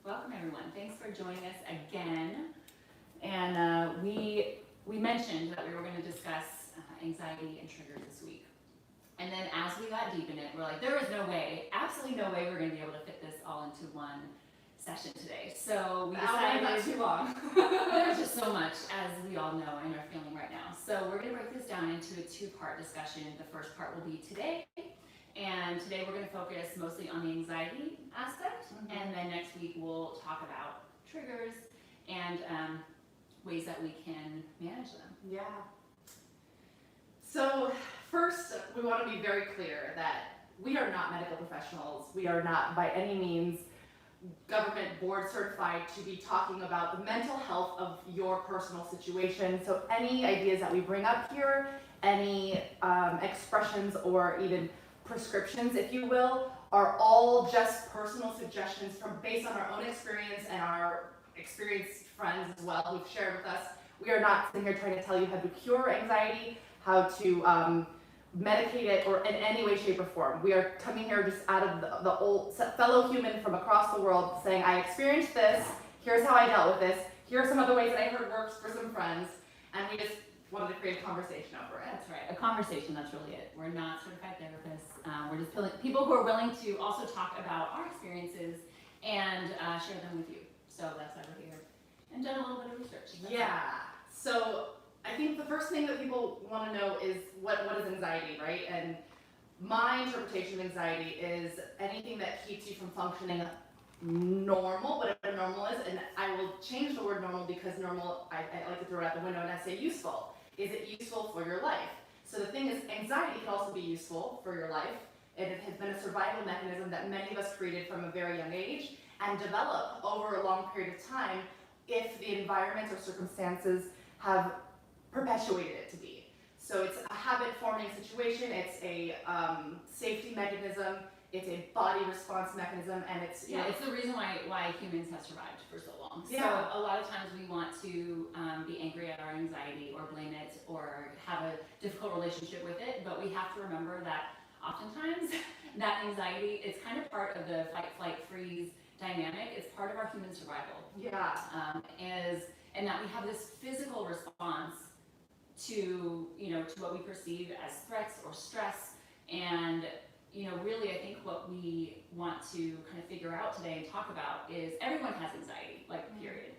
Welcome everyone. Thanks for joining us again. And we mentioned that we were going to discuss anxiety and triggers this week. And then as we got deep in it, we're like, there is no way, absolutely no way we're going to be able to fit this all into one session today. So we decided not too long. There's just so much, as we all know and are feeling right now. So we're going to break this down into a two-part discussion. The first part will be today. And today we're going to focus mostly on the anxiety aspect, and then next week we'll talk about triggers and ways that we can manage them. Yeah. So first, we want to be very clear that we are not medical professionals. We are not by any means government board certified to be talking about the mental health of your personal situation. So any ideas that we bring up here, any expressions or even prescriptions, if you will, are all just personal suggestions based on our own experience and our experienced friends as well who've shared with us. We are not sitting here trying to tell you how to cure anxiety, how to medicate it, or in any way, shape, or form. We are coming here just out of the old fellow human from across the world saying, I experienced this, here's how I dealt with this, here are some other ways that I heard works for some friends, and we just wanted to create a conversation over it. That's right, a conversation, that's really it. We're not certified therapists. We're just people who are willing to also talk about our experiences and share them with you. So that's why we're here. And done a little bit of research. Yeah, so I think the first thing that people want to know is what is anxiety, right? And my interpretation of anxiety is anything that keeps you from functioning normal, whatever normal is, and I will change the word normal because normal, I like to throw it out the window and I say useful. Is it useful for your life? So the thing is, anxiety can also be useful for your life. It has been a survival mechanism that many of us created from a very young age and develop over a long period of time if the environment or circumstances have perpetuated it to be. So it's a habit-forming situation, it's a safety mechanism, it's a body response mechanism, and it's it's the reason why humans have survived for so long. Yeah. So a lot of times we want to be angry at our anxiety or blame it or have a difficult relationship with it, but we have to remember that oftentimes that anxiety is kind of part of the fight, flight, freeze dynamic. It's part of our human survival. Yeah. And that we have this physical response to what we perceive as threats or stress. And really, I think what we want to kind of figure out today and talk about is everyone has anxiety, period.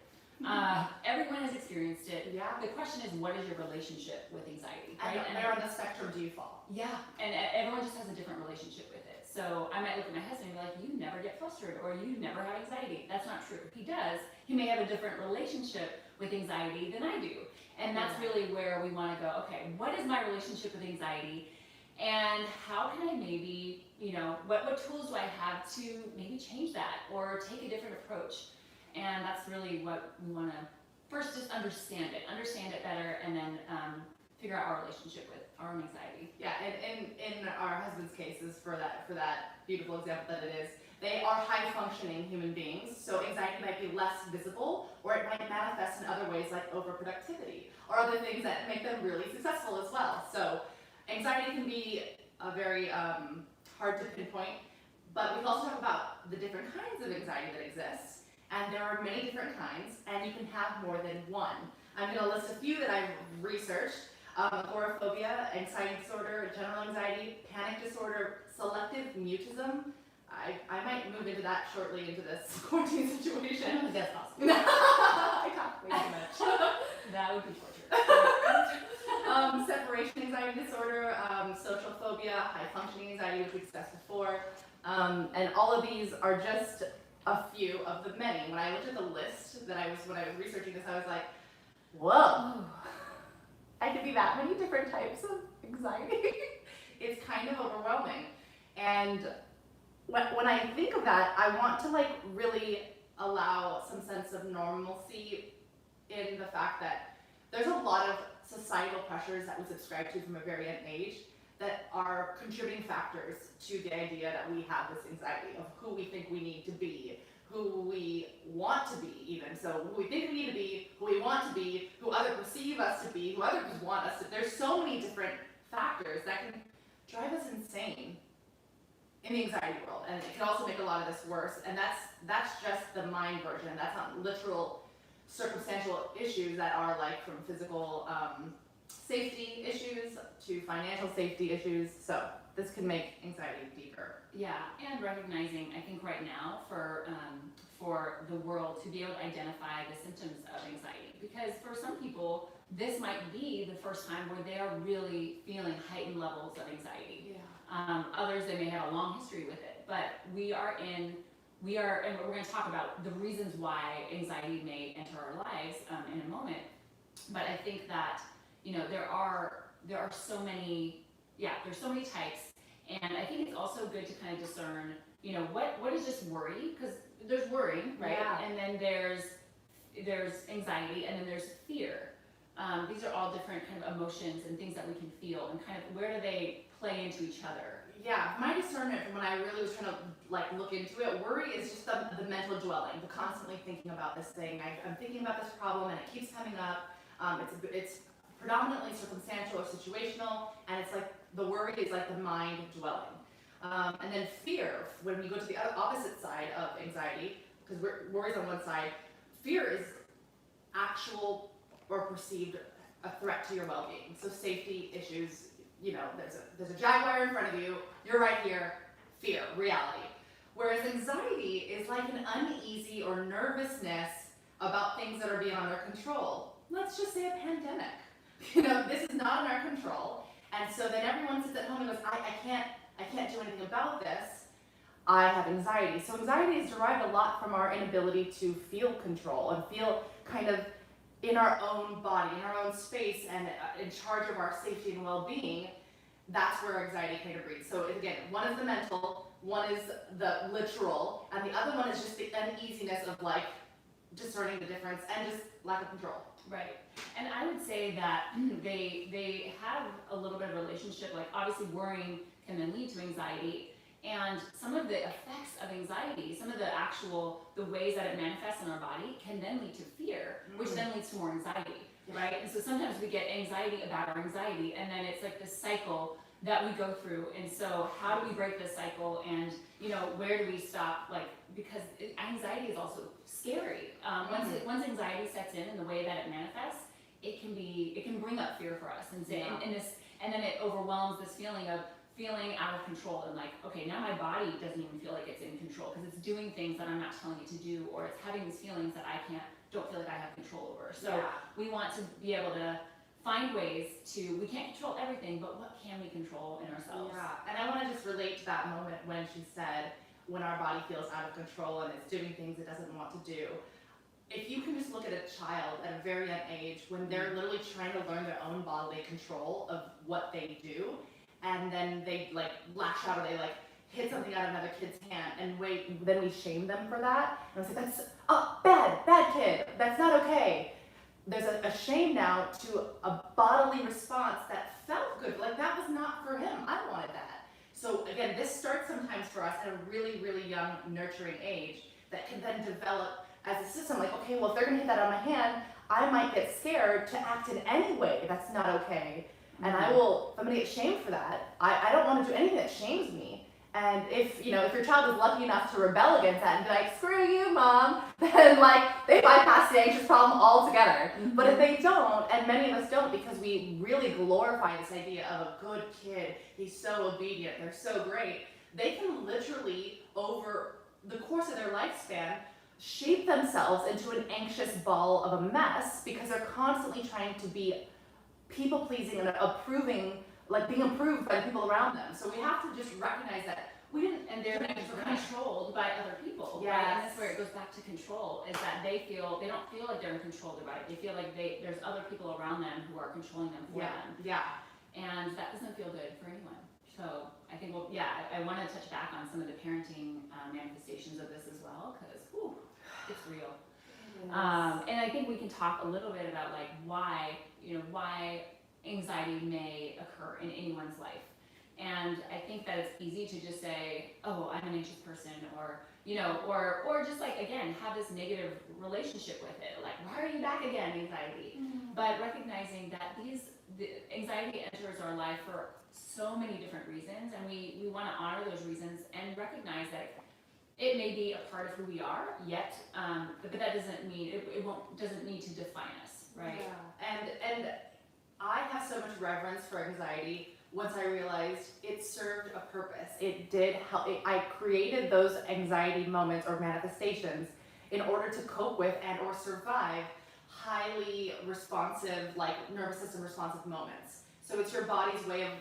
Everyone has experienced it. Yeah. The question is, what is your relationship with anxiety? Right? And where on the spectrum do you fall? Yeah, and everyone just has a different relationship with it. So I might look at my husband and be like, you never get flustered, or you never have anxiety. That's not true. If he does, he may have a different relationship with anxiety than I do. And that's really where we want to go, okay, what is my relationship with anxiety? And how can I maybe, what tools do I have to maybe change that or take a different approach? And that's really what we want to first just understand it better, and then figure out our relationship with our own anxiety. Yeah, and in our husband's cases, for that beautiful example that it is, they are high-functioning human beings, so anxiety might be less visible, or it might manifest in other ways like overproductivity, or other things that make them really successful as well. So anxiety can be a very hard to pinpoint, but we can also talk about the different kinds of anxiety that exist, and there are many different kinds, and you can have more than one. I'm going to list a few that I've researched. Agoraphobia, anxiety disorder, general anxiety, panic disorder, selective mutism. I might move into that shortly into this quarantine situation. I don't think that's possible. I talk way too much. That would be torture. Separation anxiety disorder, social phobia, high functioning anxiety, which we discussed before. And all of these are just a few of the many. When I looked at the list when I was researching this, I was like, whoa. I could be that many different types of anxiety. It's kind of overwhelming. And when I think of that, I want to really allow some sense of normalcy in the fact that there's a lot of societal pressures that we subscribe to from a very young age that are contributing factors to the idea that we have this anxiety of who we think we need to be, who we want to be even. So who we think we need to be, who we want to be, who others perceive us to be, who others want us to. There's so many different factors that can drive us insane in the anxiety world, and it can also make a lot of this worse. And that's that's just the mind version. That's not literal circumstantial issues that are like from physical safety issues to financial safety issues. So this can make anxiety deeper. Yeah, and recognizing, I think right now for the world to be able to identify the symptoms of anxiety, because for some people this might be the first time where they are really feeling heightened levels of anxiety. Yeah. Others, they may have a long history with it, but we are, and we're going to talk about the reasons why anxiety may enter our lives in a moment. But I think that, you know, there are so many, there's so many types, and I think it's also good to kind of discern, you know, what is just worry, because there's worry, right? Yeah. And then there's anxiety, and then there's fear. These are all different kind of emotions and things that we can feel, and kind of where do they play into each other? Yeah, my discernment from when I really was trying to like look into it, worry is just the mental dwelling, the constantly thinking about this thing. I'm thinking about this problem and it keeps coming up. It's predominantly circumstantial or situational, and it's like the worry is like the mind dwelling. And then fear, when we go to the opposite side of anxiety, because worry's on one side, fear is actual or perceived a threat to your well-being. So safety issues, you know, there's a jaguar in front of you, you're right here, fear, reality. Whereas anxiety is like an uneasy or nervousness about things that are beyond our control. Let's just say a pandemic. You know, this is not in our control. And so then everyone sits at home and goes, I can't do anything about this. I have anxiety. So anxiety is derived a lot from our inability to feel control and feel kind of in our own body, in our own space, and in charge of our safety and well-being. That's where anxiety kind of breeds. So again, one is the mental, one is the literal, and the other one is just the uneasiness of like discerning the difference and just lack of control. Right. And I would say that they have a little bit of a relationship, like obviously worrying can then lead to anxiety, and some of the effects of anxiety, some of the ways that it manifests in our body can then lead to fear, which then leads to more anxiety, right? And so sometimes we get anxiety about our anxiety, and then it's like this cycle that we go through. And so how do we break this cycle, and you know, where do we stop? Like, because anxiety is also scary. Once anxiety sets in the way that it manifests, it can bring up fear for us, and say, and then it overwhelms this feeling of feeling out of control, and like, okay, now my body doesn't even feel like it's in control because it's doing things that I'm not telling it to do, or it's having these feelings that don't feel like I have control over. So we want to be able to find ways we can't control everything, but what can we control in ourselves? Yeah, and I want to just relate to that moment when she said, when our body feels out of control and it's doing things it doesn't want to do. If you can just look at a child at a very young age, when they're literally trying to learn their own bodily control of what they do, and then they like lash out, or they like hit something out of another kid's hand, and then we shame them for that. And I was like, that's bad kid, that's not okay. There's a shame now to a bodily response that felt good, like that was not for him, I wanted that. So again, this starts sometimes for us at a really, really young, nurturing age that can then develop as a system, like, okay, well, if they're gonna hit that on my hand, I might get scared to act in any way that's not okay. And I'm gonna get shamed for that. I don't want to do anything that shames me. And if your child is lucky enough to rebel against that and be like, screw you, mom, then like they bypass the anxious problem altogether. But if they don't, and many of us don't, because we really glorify this idea of a good kid, he's so obedient, they're so great, they can literally, over the course of their lifespan, shape themselves into an anxious ball of a mess because they're constantly trying to be people-pleasing and approving, like being approved by the people around them. So we have to just recognize that and they're controlled by other people, yes. Right? And that's where it goes back to control, is that they don't feel like they're in control of their body. They feel like there's other people around them who are controlling them for them. Yeah. And that doesn't feel good for anyone. So I think, I want to touch back on some of the parenting manifestations of this as well, because it's real. And I think we can talk a little bit about like why anxiety may occur in anyone's life. And I think that it's easy to just say, oh, I'm an anxious person, or just like, again, have this negative relationship with it. Like, why are you back again, anxiety? But recognizing that the anxiety enters our life for so many different reasons, and we want to honor those reasons and recognize that it may be a part of who we are yet, but that doesn't mean doesn't need to define us, right? Yeah. And I have so much reverence for anxiety once I realized it served a purpose. It did help. I created those anxiety moments or manifestations in order to cope with and or survive highly responsive, like nervous system responsive moments. So it's your body's way of,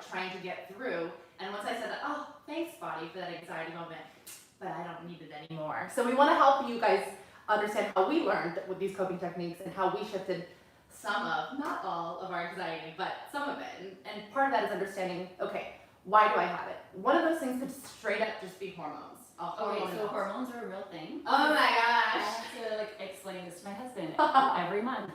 trying to get through. And once I said that, oh, thanks body for that anxiety moment, but I don't need it anymore. So we want to help you guys understand how we learned with these coping techniques and how we shifted some of, not all of our anxiety, but some of it. And part of that is understanding, okay, why do I have it? One of those things could straight up just be hormones. So hormones are a real thing. Oh my I gosh. have to explain this to my husband every month.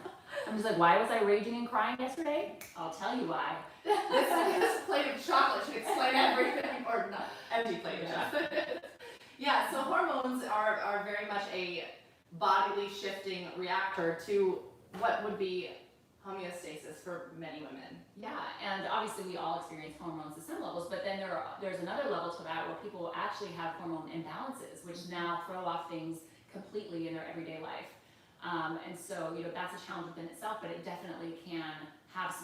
I'm just like, why was I raging and crying yesterday? I'll tell you why. This plate of chocolate should explain everything, or not, empty plate of chocolate. Yeah, so hormones are very much a bodily shifting reactor to what would be homeostasis for many women. Yeah, and obviously we all experience hormones at some levels, but then there's another level to that where people actually have hormone imbalances, which now throw off things completely in their everyday life. And so, that's a challenge within itself, but it definitely can have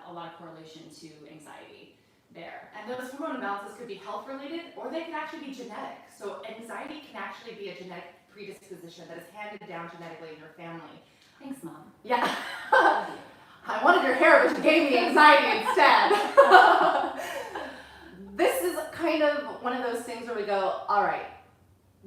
a lot of correlation to anxiety there. And those hormone imbalances could be health related, or they can actually be genetic. So anxiety can actually be a genetic predisposition that is handed down genetically in your family. Thanks, Mom. Yeah. I wanted your hair, but you gave me anxiety instead. This is kind of one of those things where we go, all right,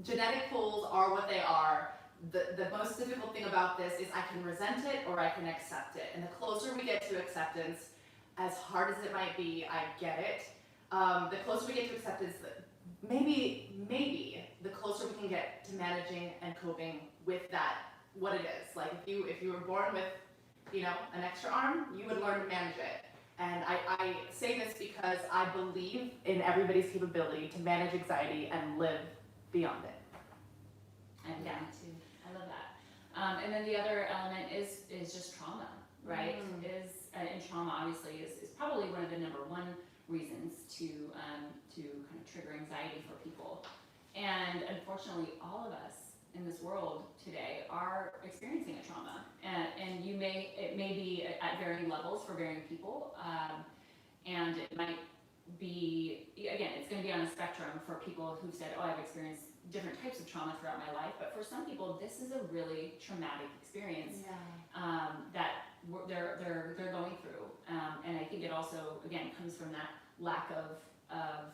genetic pools are what they are. The most difficult thing about this is I can resent it or I can accept it. And the closer we get to acceptance, as hard as it might be, I get it. The closer we get to acceptance, maybe the closer we can get to managing and coping with that, what it is. Like if you were born with, an extra arm, you would learn to manage it. And I say this because I believe in everybody's capability to manage anxiety and live beyond it. I'm down too. I love that. And then the other element is just trauma, right? And trauma obviously is probably one of the number one reasons to kind of trigger anxiety for people. And unfortunately, all of us in this world today are experiencing a trauma, and it may be at varying levels for varying people, and it might be, again, it's going to be on a spectrum for people who've said, oh, I've experienced different types of trauma throughout my life, but for some people this is a really traumatic experience that they're going through, and I think it also again comes from that lack of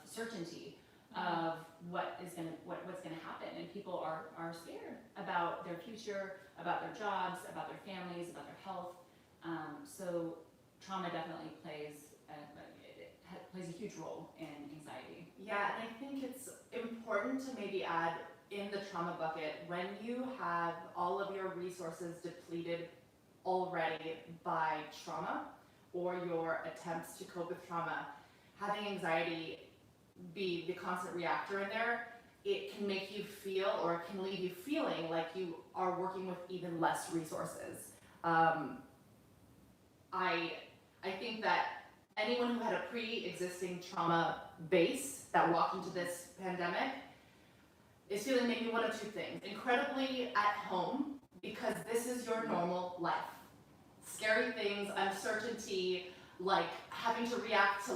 certainty of what's gonna happen, and people are scared about their future, about their jobs, about their families, about their health. So trauma definitely plays a huge role in anxiety. Yeah, and I think it's important to maybe add in the trauma bucket, when you have all of your resources depleted already by trauma or your attempts to cope with trauma, having anxiety be the constant reactor in there, it can make you feel, or it can leave you feeling like you are working with even less resources. I think that anyone who had a pre-existing trauma base that walked into this pandemic is feeling maybe one of two things. Incredibly at home, because this is your normal life. Scary things, uncertainty, like having to react to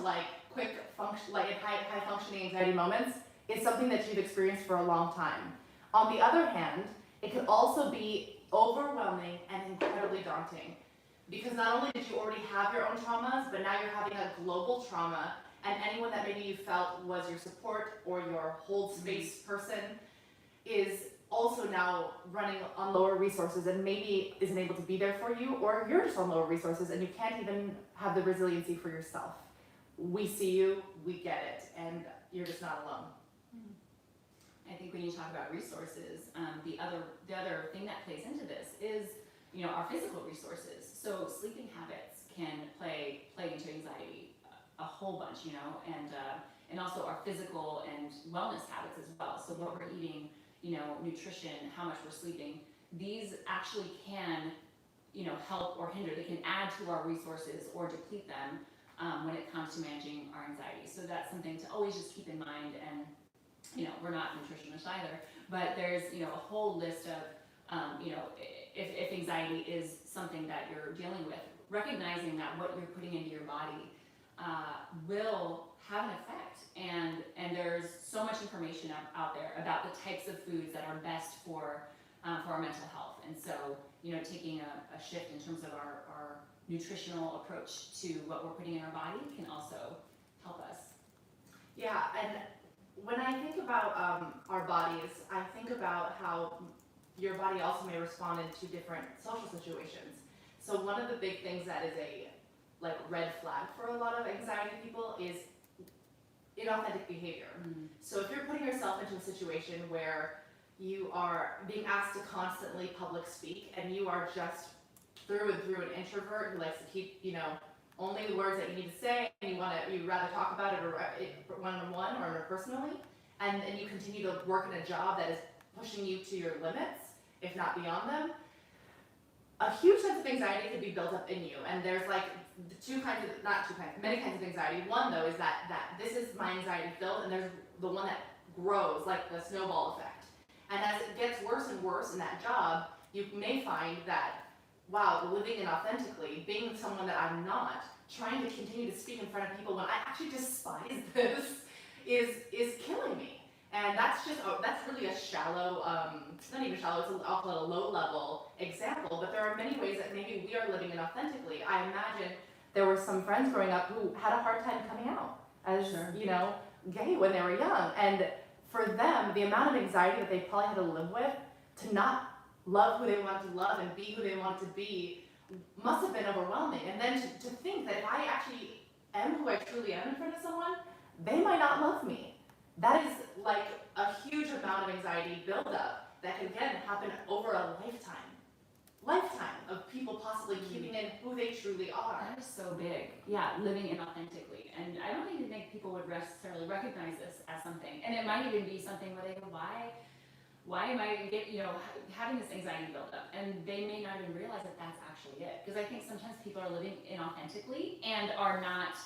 quick function, high functioning anxiety moments is something that you've experienced for a long time. On the other hand, it could also be overwhelming and incredibly daunting, because not only did you already have your own traumas, but now you're having a global trauma, and anyone that maybe you felt was your support or your hold space person is also now running on lower resources and maybe isn't able to be there for you, or you're just on lower resources and you can't even have the resiliency for yourself. We see you, we get it, and you're just not alone. I think when you talk about resources, the other thing that plays into this is our physical resources. So sleeping habits can play into anxiety a whole bunch, and also our physical and wellness habits as well. So what we're eating, nutrition, how much we're sleeping, these actually can, help or hinder. They can add to our resources or deplete them when it comes to managing our anxiety. So that's something to always just keep in mind and we're not nutritionists either, but there's, a whole list of, if anxiety is something that you're dealing with, recognizing that what you're putting into your body will have an effect. And there's so much information out there about the types of foods that are best for our mental health. And so, taking a shift in terms of our nutritional approach to what we're putting in our body can also help us. Yeah, and when I think about our bodies, I think about how your body also may respond to different social situations. So one of the big things that is a red flag for a lot of anxiety people is inauthentic behavior. So if you're putting yourself into a situation where you are being asked to constantly public speak and you are just through and through an introvert who likes to keep, only the words that you need to say, and you'd rather talk about it or one-on-one or personally, and you continue to work in a job that is pushing you to your limits, if not beyond them, a huge sense of anxiety could be built up in you. And there's many kinds of anxiety. One though is that this is my anxiety filled, and there's the one that grows, like the snowball effect. And as it gets worse and worse in that job, you may find that, wow, living inauthentically, being someone that I'm not, trying to continue to speak in front of people when I actually despise this is killing me. And that's really a shallow, not even shallow, I'll call it a low level example, but there are many ways that maybe we are living inauthentically. I imagine there were some friends growing up who had a hard time coming out as, gay when they were young. And for them, the amount of anxiety that they probably had to live with to not love who they wanted to love and be who they wanted to be must have been overwhelming. And then to think that if I actually am who I truly am in front of someone, they might not love me. That is like a huge amount of anxiety buildup that can, again, happen over a lifetime of people possibly keeping in who they truly are. That is so big. Yeah, living inauthentically. And I don't even think people would necessarily recognize this as something. And it might even be something where they go, why am I having this anxiety buildup? And they may not even realize that that's actually it. Because I think sometimes people are living inauthentically and are not,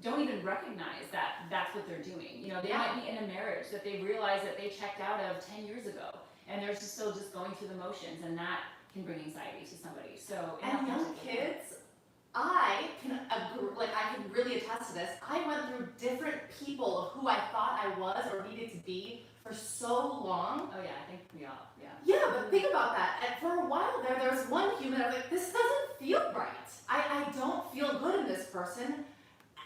don't even recognize that that's what they're doing. They might be in a marriage that they realize that they checked out of 10 years ago. And they're still just going through the motions, and that can bring anxiety to somebody. So, and young kids, I can really attest to this. I went through different people of who I thought I was or needed to be for so long. Oh yeah, I think we all, yeah. Yeah, but think about that. And for a while there was one human, I was like, this doesn't feel right. I don't feel good in this person.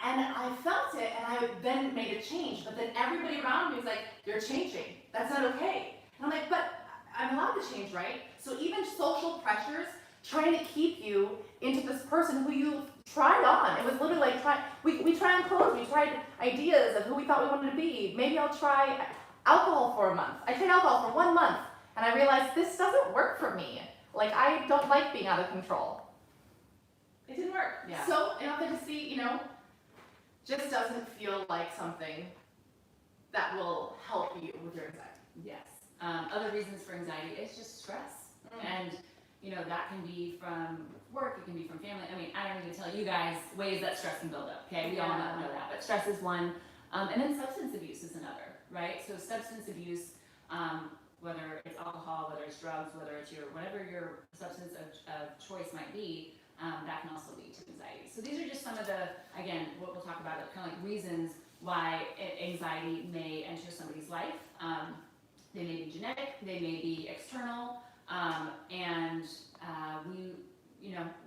And I felt it, and I then made a change. But then everybody around me was like, you're changing. That's not okay. And I'm like, but I'm allowed to change, right? So even social pressures trying to keep you into this person who you tried on. It was literally like, we try on clothes, we tried ideas of who we thought we wanted to be. Maybe I'll try alcohol for a month. I tried alcohol for 1 month, and I realized this doesn't work for me. Like, I don't like being out of control. It didn't work. Yeah. So inauthenticity, just doesn't feel like something that will help you with your anxiety. Yes. Other reasons for anxiety is just stress. And, that can be from work, it can be from family. I mean, I don't even tell you guys ways that stress can build up, okay? We all know that, but stress is one. And then substance abuse is another, right? So substance abuse, whether it's alcohol, whether it's drugs, whether it's whatever your substance of choice might be, that can also lead to anxiety. So these are just some of the, again, what we'll talk about, kind of like reasons why anxiety may enter somebody's life. They may be genetic, they may be external, and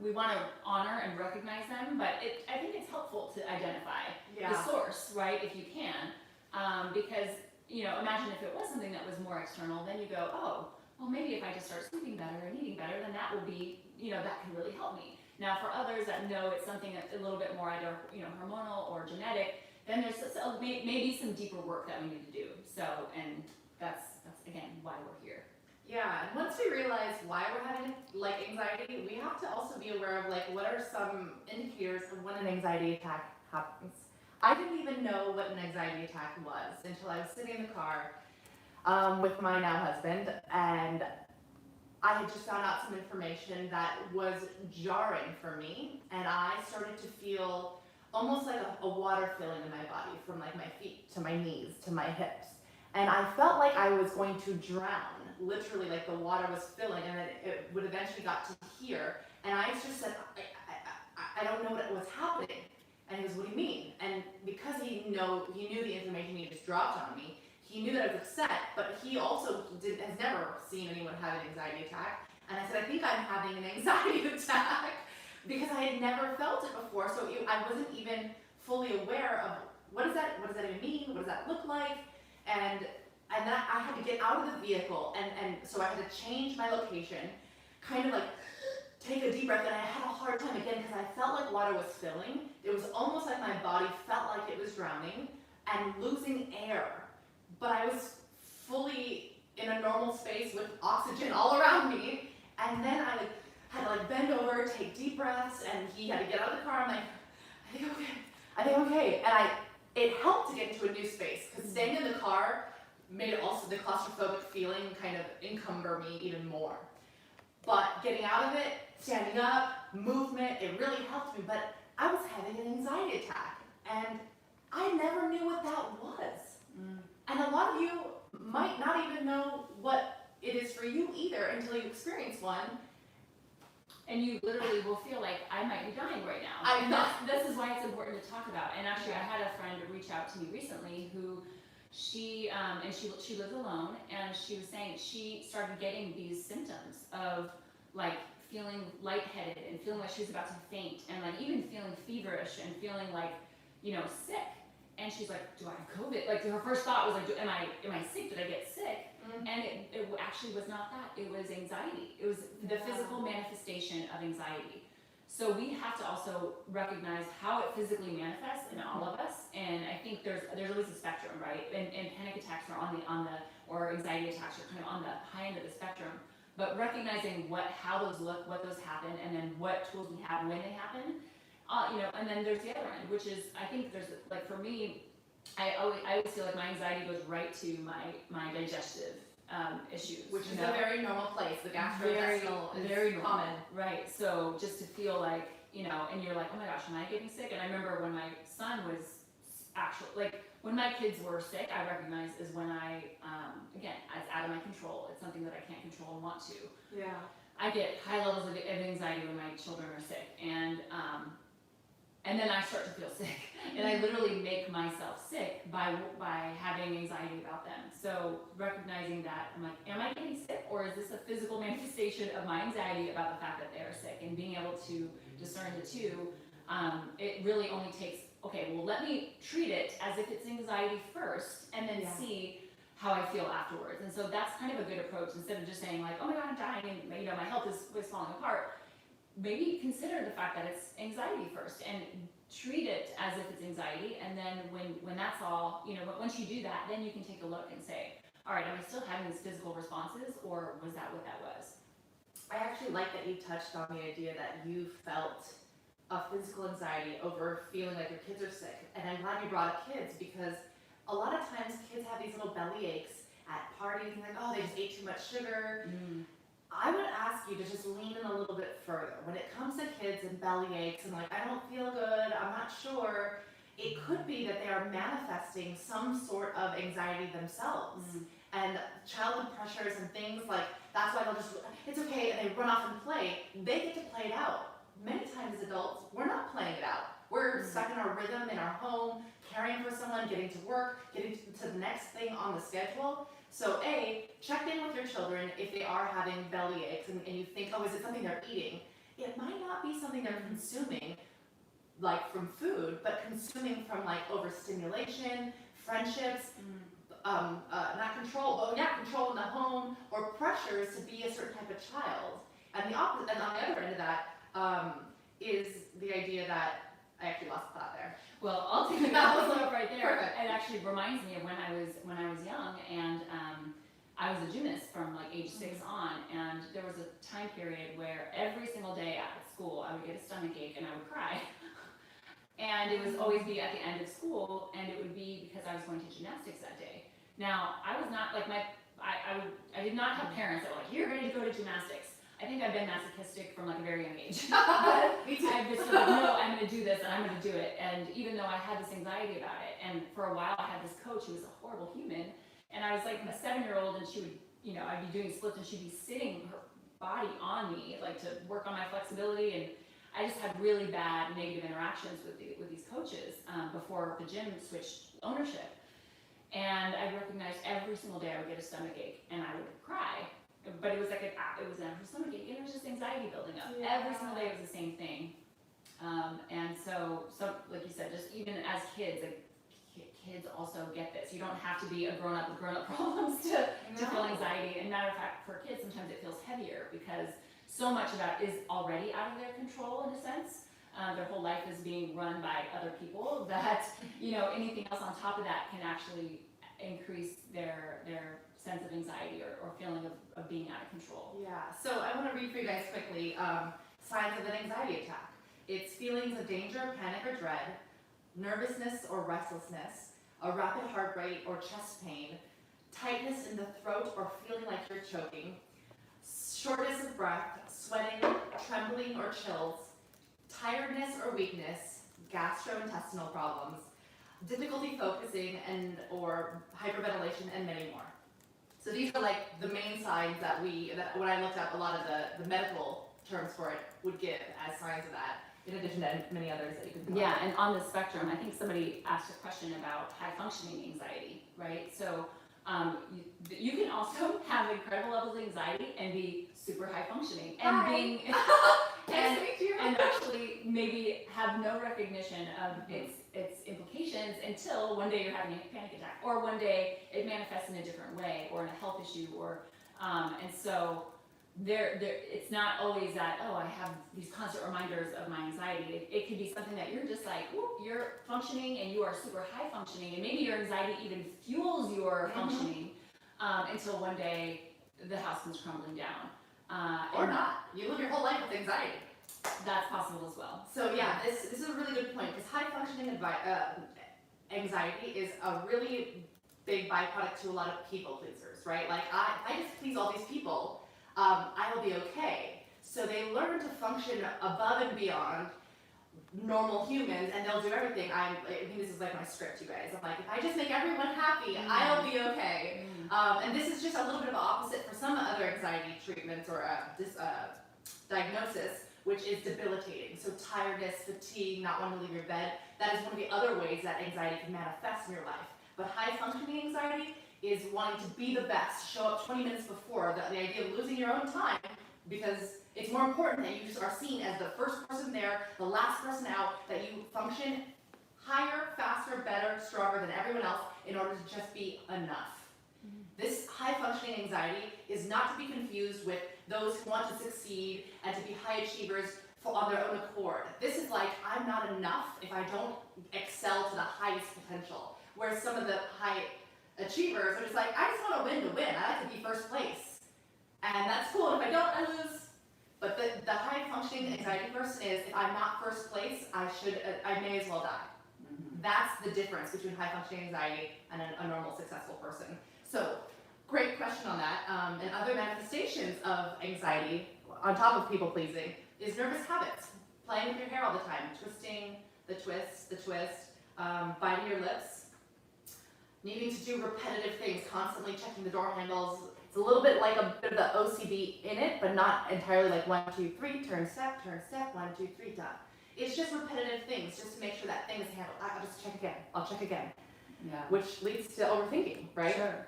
we want to honor and recognize them, but I think it's helpful to identify the source, right, if you can, because, imagine if it was something that was more external, then you go, oh, well, maybe if I just start sleeping better and eating better, then that will be, that can really help me. Now, for others that know it's something that's a little bit more either, hormonal or genetic, then there's maybe some deeper work that we need to do. So, and that's again why we're here. Yeah, and once we realize why we're having anxiety, we have to also be aware of what are some indicators of when an anxiety attack happens. I didn't even know what an anxiety attack was until I was sitting in the car with my now husband, and I had just found out some information that was jarring for me, and I started to feel almost like a water filling in my body from like my feet to my knees to my hips. And I felt like I was going to drown, literally, like the water was filling, and then it would eventually got to here. And I just said, I don't know what was happening. And he goes, what do you mean? And because he knew the information he just dropped on me, he knew that I was upset, but he also has never seen anyone have an anxiety attack. And I said, I think I'm having an anxiety attack because I had never felt it before. So I wasn't even fully aware of what does that even mean? What does that look like? And then I had to get out of the vehicle, and so I had to change my location, kind of like take a deep breath, and I had a hard time again because I felt like water was filling. It was almost like my body felt like it was drowning and losing air. But I was fully in a normal space with oxygen all around me, and then I had to bend over, take deep breaths, and he had to get out of the car. I'm like, I think okay, and it helped to get into a new space because staying in the car made also the claustrophobic feeling kind of encumber me even more. But getting out of it, standing up, movement, it really helped me. But I was having an anxiety attack, and I never knew what that was. And a lot of you might not even know what it is for you either until you experience one. And you literally will feel like, I might be dying right now. I'm not. This is why it's important to talk about. And actually, I had a friend reach out to me recently who she lives alone, and she was saying she started getting these symptoms of like feeling lightheaded and feeling like she was about to faint, and like even feeling feverish and feeling like, sick. And she's like, do I have COVID? Like her first thought was like, am I sick? Did I get sick? And it actually was not that. It was anxiety. It was the physical manifestation of anxiety. So we have to also recognize how it physically manifests in all of us. And I think there's always a spectrum, right? And panic attacks are or anxiety attacks are kind of on the high end of the spectrum. But recognizing how those look, what those happen, and then what tools we have when they happen. And then there's the other end, which is, I think there's, like for me, I always feel like my anxiety goes right to my digestive issues. Which is a very normal place. The gastrointestinal is very normal. Common. Right, so just to feel like, and you're like, oh my gosh, am I getting sick? And I remember when my son was when my kids were sick, I recognize is when again, it's out of my control. It's something that I can't control and want to. Yeah. I get high levels of anxiety when my children are sick, and then I start to feel sick, and I literally make myself sick by having anxiety about them. So recognizing that, I'm like, am I getting sick, or is this a physical manifestation of my anxiety about the fact that they are sick? And being able to discern the two, it really only takes, okay, well, let me treat it as if it's anxiety first, and then see how I feel afterwards. And so that's kind of a good approach, instead of just saying like, oh my God, I'm dying, and my health is falling apart. Maybe consider the fact that it's anxiety first and treat it as if it's anxiety. And then when that's all, once you do that, then you can take a look and say, all right, am I still having these physical responses, or was that what that was? I actually like that you touched on the idea that you felt a physical anxiety over feeling like your kids are sick. And I'm glad you brought up kids, because a lot of times kids have these little belly aches at parties and like, oh, they just ate too much sugar. I would ask you to just lean in a little bit further. When it comes to kids and belly aches and like, I don't feel good, I'm not sure, it could be that they are manifesting some sort of anxiety themselves. And childhood pressures and things like, that's why they'll just, it's okay, and they run off and play. They get to play it out. Many times as adults, we're not playing it out. We're stuck in our rhythm, in our home, caring for someone, getting to work, getting to the next thing on the schedule. So check in with your children if they are having belly aches and you think, oh, is it something they're eating? It might not be something they're consuming, like from food, but consuming from like overstimulation, friendships, not control, control in the home, or pressures to be a certain type of child. And on the other end of that is the idea that, I actually lost the thought there. Well, I'll take that up right there. Perfect. It actually reminds me of when I was young, and I was a gymnast from like age 6 on, and there was a time period where every single day at school I would get a stomach ache and I would cry. And it would always be at the end of school, and it would be because I was going to gymnastics that day. Now, I was not like I did not have parents that were like, you're ready to go to gymnastics. I think I've been masochistic from like a very young age. Me too. I've just been like, no, I'm going to do this and I'm going to do it. And even though I had this anxiety about it, and for a while I had this coach who was a horrible human, and I was like a 7-year-old, and she would, I'd be doing splits and she'd be sitting her body on me, like to work on my flexibility. And I just had really bad negative interactions with these coaches before the gym switched ownership. And I recognized every single day I would get a stomach ache and I would cry. But it was like it was never a stomach ache, it was just anxiety building up. Yeah. Every single day it was the same thing. And so like you said, just even as kids, like kids also get this. You don't have to be a grown up with grown up problems to feel anxiety. And matter of fact, for kids, sometimes it feels heavier because so much of that is already out of their control in a sense. Their whole life is being run by other people that, anything else on top of that can actually increase their sense of anxiety or feeling of being out of control. Yeah, so I want to read for you guys quickly signs of an anxiety attack. It's feelings of danger, panic, or dread, nervousness or restlessness, a rapid heart rate or chest pain, tightness in the throat or feeling like you're choking, shortness of breath, sweating, trembling or chills, tiredness or weakness, gastrointestinal problems, difficulty focusing or hyperventilation, and many more. So these are like the main signs that when I looked up a lot of the medical terms for it would give as signs of that, in addition to many others that you can come up Yeah, and on the spectrum, I think somebody asked a question about high functioning anxiety, right? So you can also have incredible levels of anxiety and be super high functioning and being and actually maybe have no recognition of its implications until one day you're having a panic attack, or one day it manifests in a different way, or in a health issue, or and so there it's not always that, oh, I have these constant reminders of my anxiety. It could be something that you're just like, whoop, you're functioning and you are super high functioning, and maybe your anxiety even fuels your functioning until one day the house comes crumbling down. or not. You live your whole life with anxiety. That's possible as well. So yeah, this is a really good point, because high functioning anxiety is a really big byproduct to a lot of people pleasers, right? Like if I just please all these people, I will be okay. So they learn to function above and beyond normal humans, and they'll do everything. I think this is like my script, you guys. I'm like, if I just make everyone happy, I'll be okay. And this is just a little bit of an opposite for some other anxiety treatments or diagnosis, which is debilitating. So tiredness, fatigue, not wanting to leave your bed, that is one of the other ways that anxiety can manifest in your life. But high functioning anxiety is wanting to be the best, show up 20 minutes before, the idea of losing your own time, because it's more important that you just are seen as the first person there, the last person out, that you function higher, faster, better, stronger than everyone else in order to just be enough. This high functioning anxiety is not to be confused with those who want to succeed and to be high achievers on their own accord. This is like, I'm not enough if I don't excel to the highest potential. Whereas some of the high achievers are just like, I just want to win. I like to be first place. And that's cool. And if I don't, I lose. But the high functioning anxiety person is, if I'm not first place, I may as well die. That's the difference between high functioning anxiety and a normal successful person. So, great question on that. And other manifestations of anxiety, on top of people pleasing, is nervous habits. Playing with your hair all the time, twisting, the twist, biting your lips, needing to do repetitive things, constantly checking the door handles. It's a little bit like a bit of the OCD in it, but not entirely like 1, 2, 3, turn, step, 1, 2, 3, done. It's just repetitive things, just to make sure that thing is handled. I'll just check again. I'll check again. Yeah. Which leads to overthinking, right? Sure.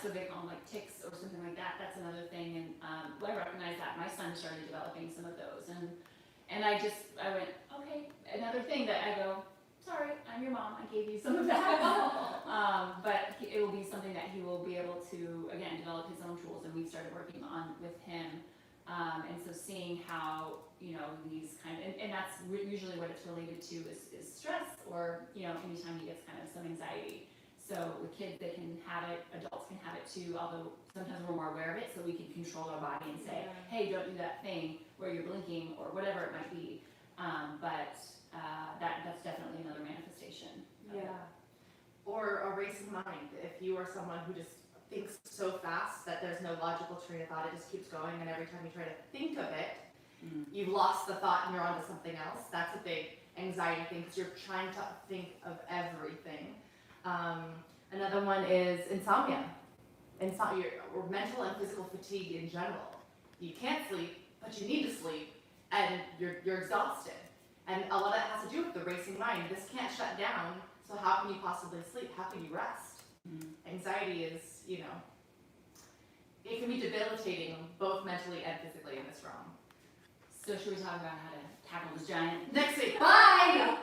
So they call them like tics or something like that. That's another thing. And I recognize that my son started developing some of those, and I went, okay, another thing that I go, sorry, I'm your mom, I gave you some of that. But it will be something that he will be able to, again, develop his own tools, and we've started working on with him. And so seeing how, these and that's usually what it's related to is stress, or, anytime he gets kind of some anxiety. So with kids, they can have it, adults can have it too, although sometimes we're more aware of it, so we can control our body and say, hey, don't do that thing where you're blinking, or whatever it might be. That's definitely another manifestation. Yeah. Or a racing mind. If you are someone who just thinks so fast that there's no logical train of thought. It just keeps going, and every time you try to think of it, you've lost the thought and you're onto something else. That's a big anxiety thing because you're trying to think of everything. Another one is insomnia. Or mental and physical fatigue in general. You can't sleep, but you need to sleep, and you're exhausted. And a lot of that has to do with the racing mind. This can't shut down, so how can you possibly sleep? How can you rest? Anxiety is, it can be debilitating both mentally and physically in this realm. So should we talk about how to tackle this giant? Next week. Bye!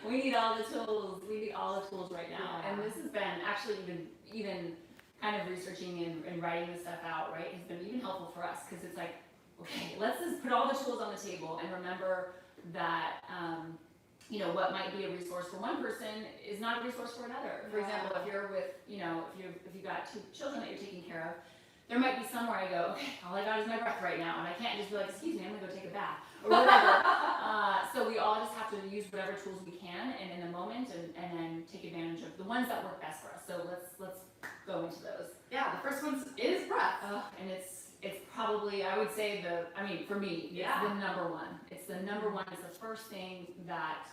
We need all the tools. We need all the tools right now. Yeah. And this has been actually even kind of researching and writing this stuff out, right, has been even helpful for us because it's like, okay, let's just put all the tools on the table and remember that, what might be a resource for one person is not a resource for another. For example, if you're with, if you've got 2 children that you're taking care of, there might be somewhere I go, okay, all I got is my breath right now, and I can't just be like, excuse me, I'm gonna go take a bath, or whatever. So we all just have to use whatever tools we can, and in the moment, and then take advantage of the ones that work best for us. So let's go into those. Yeah, the first one is breath. And it's probably, I would say for me, it's the number one. It's the number one. It's the first thing that,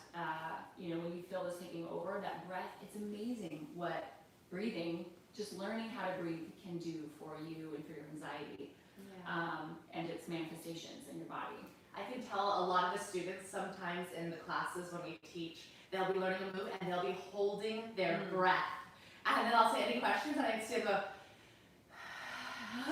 when you feel this taking over, that breath, it's amazing what breathing, just learning how to breathe can do for you and for your anxiety, and its manifestations in your body. I can tell a lot of the students sometimes in the classes when we teach, they'll be learning a move and they'll be holding their breath. And then I'll say, any questions? And I just go,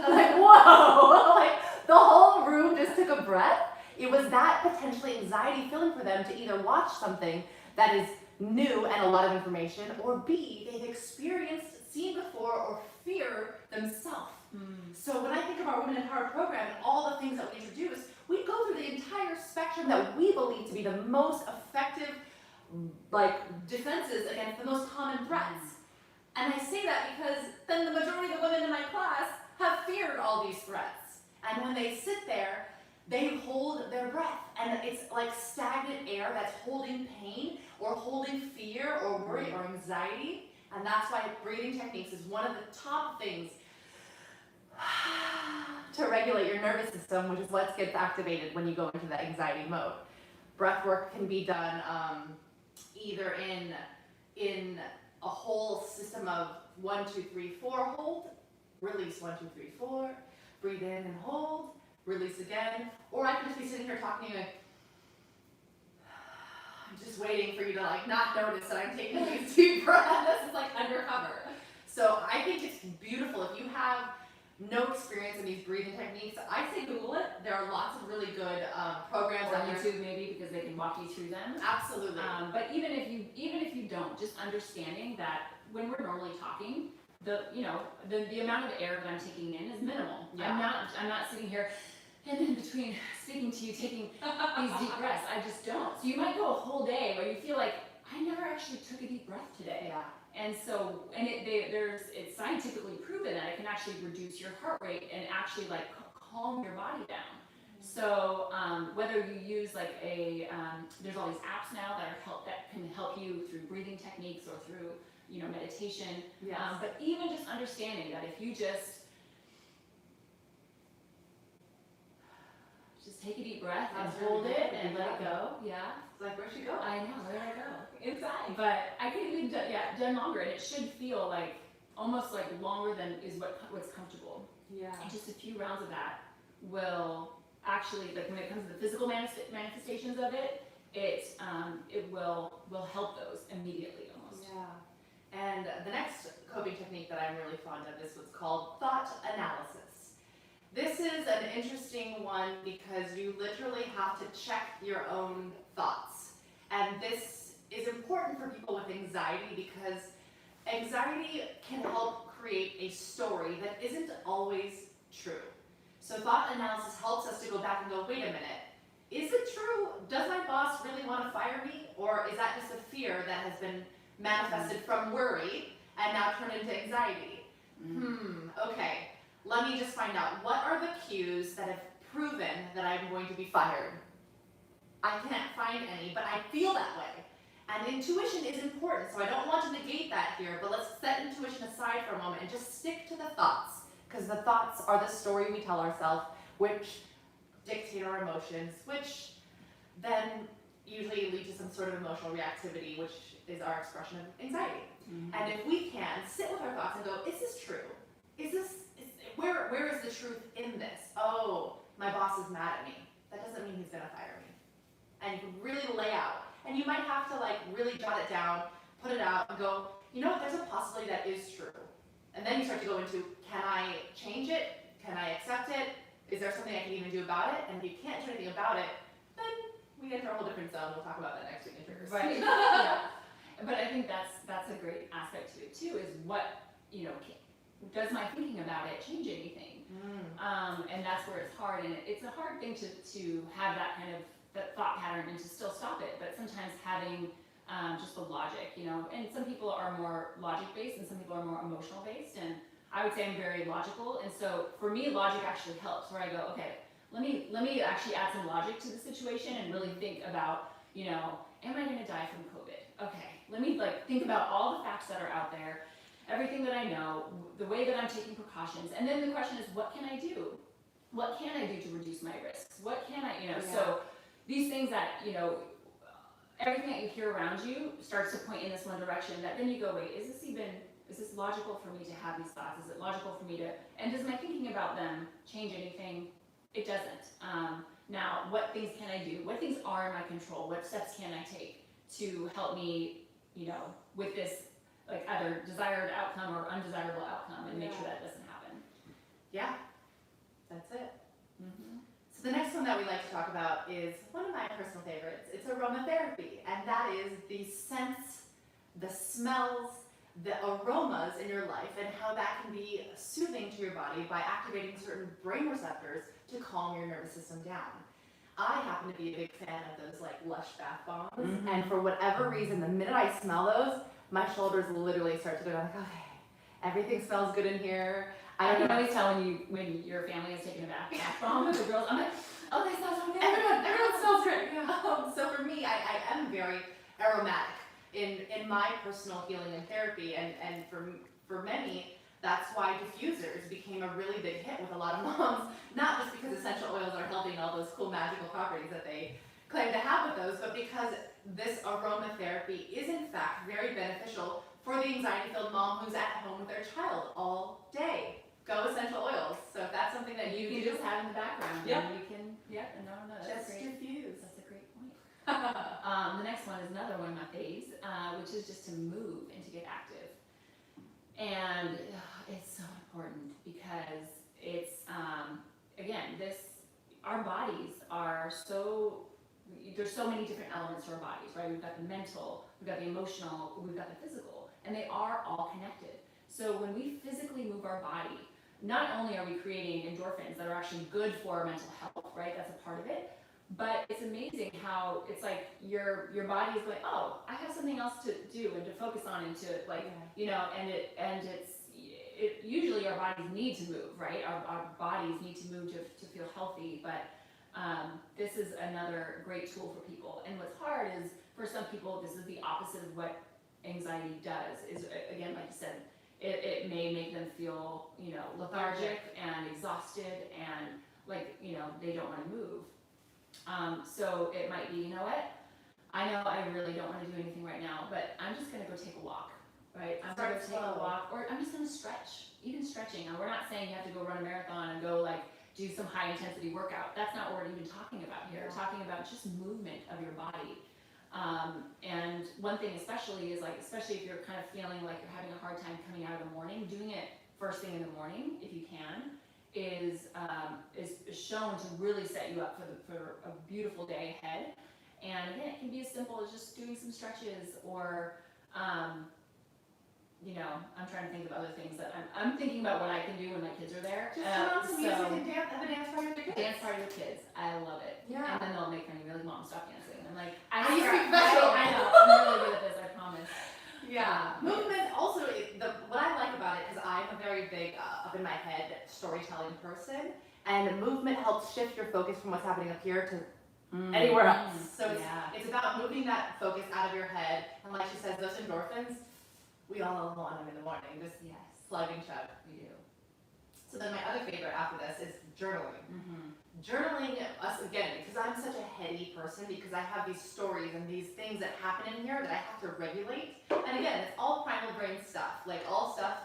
like, whoa! Like, the whole room just took a breath. It was that potentially anxiety feeling for them to either watch something that is new and a lot of information, or B, they've seen before, or fear themselves. So when I think of our Women Empowered program and all the things that we introduce, we go through the entire spectrum that we believe to be the most effective, defenses against the most common threats. And I say that because then the majority of the women in my class have feared all these threats. And when they sit there, they hold their breath. And it's like stagnant air that's holding pain or holding fear or worry or anxiety. And that's why breathing techniques is one of the top things to regulate your nervous system, which is what gets activated when you go into that anxiety mode. Breath work can be done either in a whole system of 1, 2, 3, 4, hold, release 1, 2, 3, 4, breathe in and hold, release again, or I could just be sitting here talking to you, I'm just waiting for you to not notice that I'm taking these deep breaths. This is undercover. So I think it's beautiful. If you have no experience in these breathing techniques, I say Google it. There are lots of really good programs on YouTube, maybe, because they can walk you through them. Absolutely. But even if you don't, just understanding that when we're normally talking, the amount of air that I'm taking in is minimal. Yeah. I'm not sitting here and then between speaking to you, taking these deep breaths. I just don't. So you might go a whole day where you feel like I never actually took a deep breath today. Yeah. And so, it's scientifically proven that it can actually reduce your heart rate and actually calm your body down. So whether you use there's all these apps now that can help you through breathing techniques or through meditation. Yes. But even just understanding that if you just take a deep breath and hold it and let it go. Yeah. It's like, where'd she go? I know, where'd I go? Inside. But I could even done longer, and it should feel almost longer than is what's comfortable. Yeah. And just a few rounds of that will actually, when it comes to the physical manifestations of it, it will help those immediately almost. Yeah. And the next coping technique that I'm really fond of is what's called thought analysis. This is an interesting one because you literally have to check your own thoughts. And this is important for people with anxiety because anxiety can help create a story that isn't always true. So thought analysis helps us to go back and go, wait a minute, is it true? Does my boss really want to fire me? Or is that just a fear that has been manifested from worry and now turned into anxiety? Okay. Let me just find out, what are the cues that have proven that I'm going to be fired? I can't find any, but I feel that way. And intuition is important, so I don't want to negate that here, but let's set intuition aside for a moment and just stick to the thoughts, because the thoughts are the story we tell ourselves, which dictate our emotions, which then usually lead to some sort of emotional reactivity, which is our expression of anxiety. And if we can sit with our thoughts and go, is this true? Where is the truth in this? Oh, my boss is mad at me. That doesn't mean he's gonna fire me. And you can really lay out. And you might have to like really jot it down, put it out, and go, you know what, there's a possibility that is true. And then you start to go into, can I change it? Can I accept it? Is there something I can even do about it? And if you can't do anything about it, then we enter a whole different zone. We'll talk about that next week in triggers. Right. Yeah. But I think that's a great aspect to it too, is what, does my thinking about it change anything? And that's where it's hard, and it's a hard thing to have that kind of that thought pattern and to still stop it, but sometimes having just the logic, and some people are more logic based and some people are more emotional based, and I would say I'm very logical, and so for me logic actually helps, where I go, okay, let me actually add some logic to the situation and really think about, am I going to die from COVID? Okay, let me think about all the facts that are out there, everything that I know, the way that I'm taking precautions, and then the question is, what can I do? What can I do to reduce my risks? What can I, so these things that, everything that you hear around you starts to point in this one direction, that then you go, wait, is this logical for me to have these thoughts? Is it logical for me to, and does my thinking about them change anything? It doesn't. Now, what things can I do? What things are in my control? What steps can I take to help me, with this, either desired outcome or undesirable outcome, and make sure that doesn't happen? Yeah, that's it. So the next one that we like to talk about is one of my personal favorites. It's aromatherapy, and that is the scents, the smells, the aromas in your life, and how that can be soothing to your body by activating certain brain receptors to calm your nervous system down. I happen to be a big fan of those Lush bath bombs, and for whatever reason, the minute I smell those, my shoulders literally start to go down, okay, everything smells good in here. I can always tell when your family is taking a bath bomb with the girls. I'm like, oh, they smell so good. Everyone smells great. So for me, I am very aromatic in my personal healing and therapy, and for many, that's why diffusers became a really big hit with a lot of moms. Not just because essential oils are helping all those cool magical properties that they claim to have with those, but because this aromatherapy is in fact very beneficial for the anxiety-filled mom who's at home with their child all day. Go essential oils. So if that's something that you can do, just have in the background, yeah, you can, no, that's just great. diffuse. That's a great point. The next one is another one of my faves, which is just to move and to get active. And it's so important because it's, again, our bodies are there's so many different elements to our bodies, right? We've got the mental, we've got the emotional, we've got the physical, and they are all connected. So when we physically move our body, not only are we creating endorphins that are actually good for our mental health, right? That's a part of it. But it's amazing how it's your body is going, oh, I have something else to do and to focus on, and to it usually our bodies need to move, right? Our bodies need to move to feel healthy, but this is another great tool for people. And what's hard is, for some people, this is the opposite of what anxiety does, is, again, like you said, it may make them feel, lethargic and exhausted, and they don't want to move. So it might be, I know I really don't want to do anything right now, but I'm just going to go take a walk, right? I'm going to go take a walk, or I'm just going to stretch. Even stretching. Now, we're not saying you have to go run a marathon and go do some high intensity workout. That's not what we're even talking about here. We're talking about just movement of your body. And one thing especially is especially if you're kind of feeling like you're having a hard time coming out of the morning, doing it first thing in the morning, if you can, is shown to really set you up for a beautiful day ahead. And again, it can be as simple as just doing some stretches, or I'm trying to think of other things that I'm thinking about what I can do when my kids are there. Just turn on some music and have a dance party with your kids. Dance party with kids. I love it. Yeah. And then they'll make fun of me, like, Mom, stop dancing. I'm like, I know, I'm really good at this, I promise. Yeah. Movement also, what I like about it is I'm a very big, up in my head, storytelling person. And movement helps shift your focus from what's happening up here to anywhere else. So Yeah. it's about moving that focus out of your head. And like she says, those endorphins, we all want them in the morning. Just Yes. plug and chug. We do. So then my other favorite after this is journaling. Mm-hmm. Journaling, us again, because I'm such a heady person, because I have these stories and these things that happen in here that I have to regulate. And again, it's all primal brain stuff, like all stuff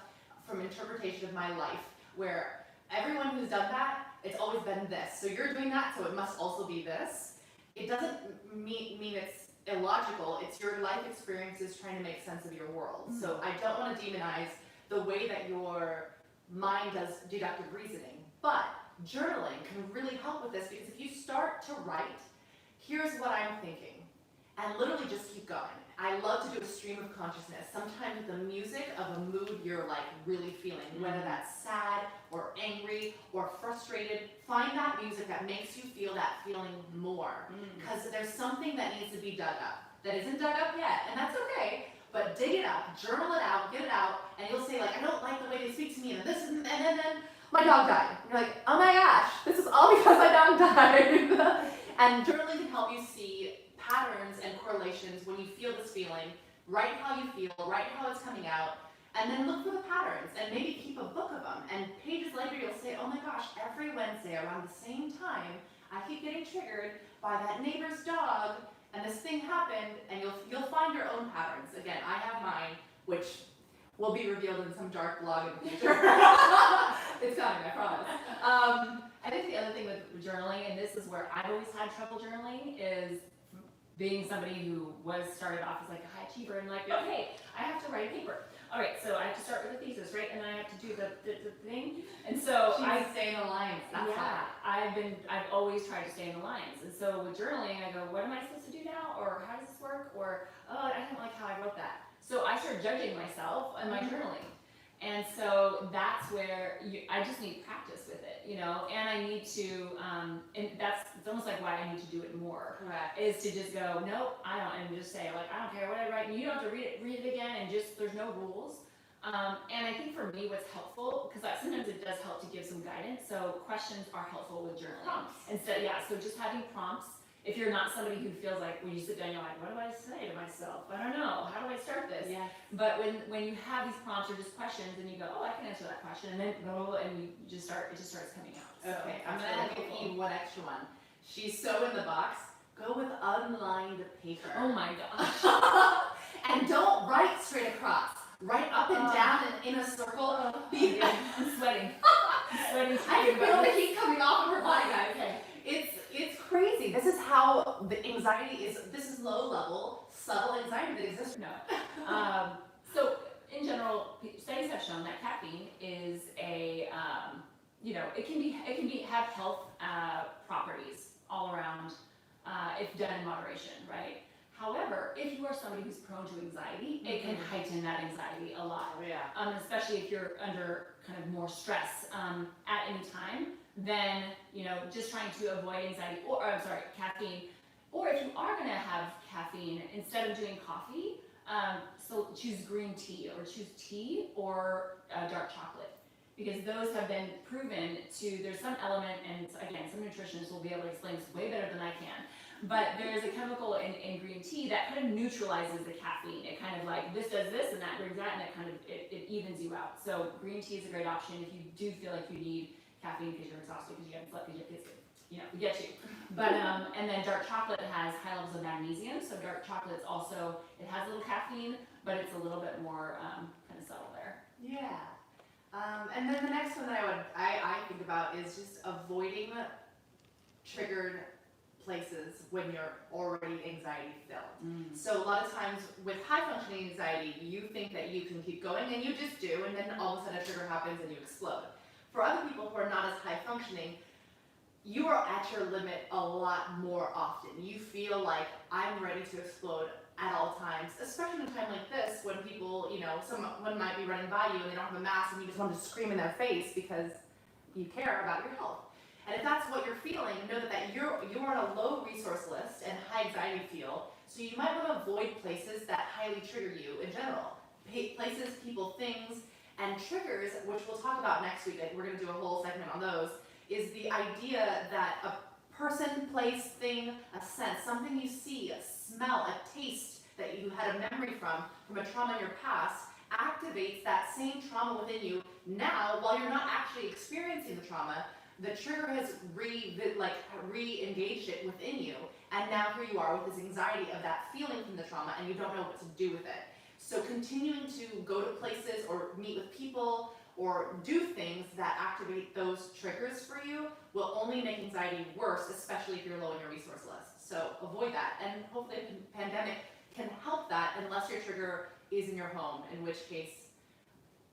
from interpretation of my life, where everyone who's done that, it's always been this. So you're doing that, so it must also be this. It doesn't mean it's illogical. It's your life experiences trying to make sense of your world. Mm-hmm. So I don't want to demonize the way that your mind does deductive reasoning, but journaling can really help with this, because if you start to write, here's what I'm thinking, and literally just keep going. I love to do a stream of consciousness, sometimes with the music of a mood you're like really feeling, whether that's sad or angry or frustrated. Find that music that makes you feel that feeling more, because there's something that needs to be dug up that isn't dug up yet, and that's okay. But dig it up, journal it out, get it out, and you'll say like, I don't like the way they speak to me, and this, and then my dog died. And you're like, oh my gosh, this is all because my dog died. And journaling can help you see patterns and correlations when you feel this feeling. Write how you feel, write how it's coming out, and then look for the patterns, and maybe keep a book of them. And pages later, you'll say, oh my gosh, every Wednesday around the same time, I keep getting triggered by that neighbor's dog, and this thing happened, and you'll find your own patterns. Again, I have mine, which will be revealed in some dark blog in the future. It's coming, I promise. I think the other thing with journaling, and this is where I've always had trouble journaling, is being somebody who started off as like a high achiever and like, okay, I have to write a paper. All right, so I have to start with a thesis, right? And then I have to do the thing. And so I stay in the lines. That's I've always tried to stay in the lines. And so with journaling, I go, what am I supposed to do now? Or how does this work? Or, oh, I don't like how I wrote that. So I started judging myself and my journaling. And so that's where I just need practice with it, you know, and I need to, and it's almost like why I need to do it more. Correct. Is to just go, nope, I don't, and just say like, I don't care what I write, and you don't have to read it again, and just, there's no rules. And I think for me what's helpful, because sometimes it does help to give some guidance, so questions are helpful with journaling. Prompts. And so, so just having prompts. If you're not somebody who feels like when you sit down, you're like, what do I say to myself? I don't know. How do I start this? Yeah. But when you have these prompts or just questions, and you go, oh, I can answer that question, and then go, and you just start, it just starts coming out. So Okay, I'm gonna give you one extra one. She's so in the box. Go with unlined paper. Oh my gosh. And don't write straight across. Write up and down and in a circle. I'm sweating. I'm sweating. I can feel the heat coming off of her body, guys. Okay. It's crazy. This is how the anxiety is. This is low level, subtle anxiety that exists. No. So in general, studies have shown that caffeine is it can have health properties all around if done in moderation, right? However, if you are somebody who's prone to anxiety, it can heighten that anxiety a lot. Oh, yeah. Especially if you're under kind of more stress at any time, then, just trying to avoid anxiety, caffeine. Or if you are gonna have caffeine, instead of doing coffee, so choose green tea, or choose tea or dark chocolate. Because those have been proven there's some element, and again, some nutritionists will be able to explain this way better than I can. But there's a chemical in green tea that kind of neutralizes the caffeine. It kind of like, this does this and that brings that, and it kind of, it evens you out. So green tea is a great option if you do feel like you need caffeine because you're exhausted, because you haven't slept, because your kids we get you. But, and then dark chocolate has high levels of magnesium. So dark chocolate's also, it has a little caffeine, but it's a little bit more kind of subtle there. Yeah. And then the next one that I think about is just avoiding triggered places when you're already anxiety filled. So a lot of times with high functioning anxiety, you think that you can keep going, and you just do, and then all of a sudden a trigger happens and you explode. For other people who are not as high functioning, you are at your limit a lot more often. You feel like I'm ready to explode at all times, especially in a time like this when people, someone might be running by you and they don't have a mask and you just want to scream in their face because you care about your health. And if that's what you're feeling, know that you're on a low resource list and high anxiety feel, so you might want to avoid places that highly trigger you in general. Places, people, things, and triggers, which we'll talk about next week. We're going to do a whole segment on those, is the idea that person, place, thing, a sense, something you see, a smell, a taste that you had a memory from a trauma in your past, activates that same trauma within you. Now, while you're not actually experiencing the trauma, the trigger has re-engaged it within you, and now here you are with this anxiety of that feeling from the trauma, and you don't know what to do with it. So continuing to go to places or meet with people or do things that activate those triggers for you will only make anxiety worse, especially if you're low on your resource list. So avoid that, and hopefully a pandemic can help that unless your trigger is in your home, in which case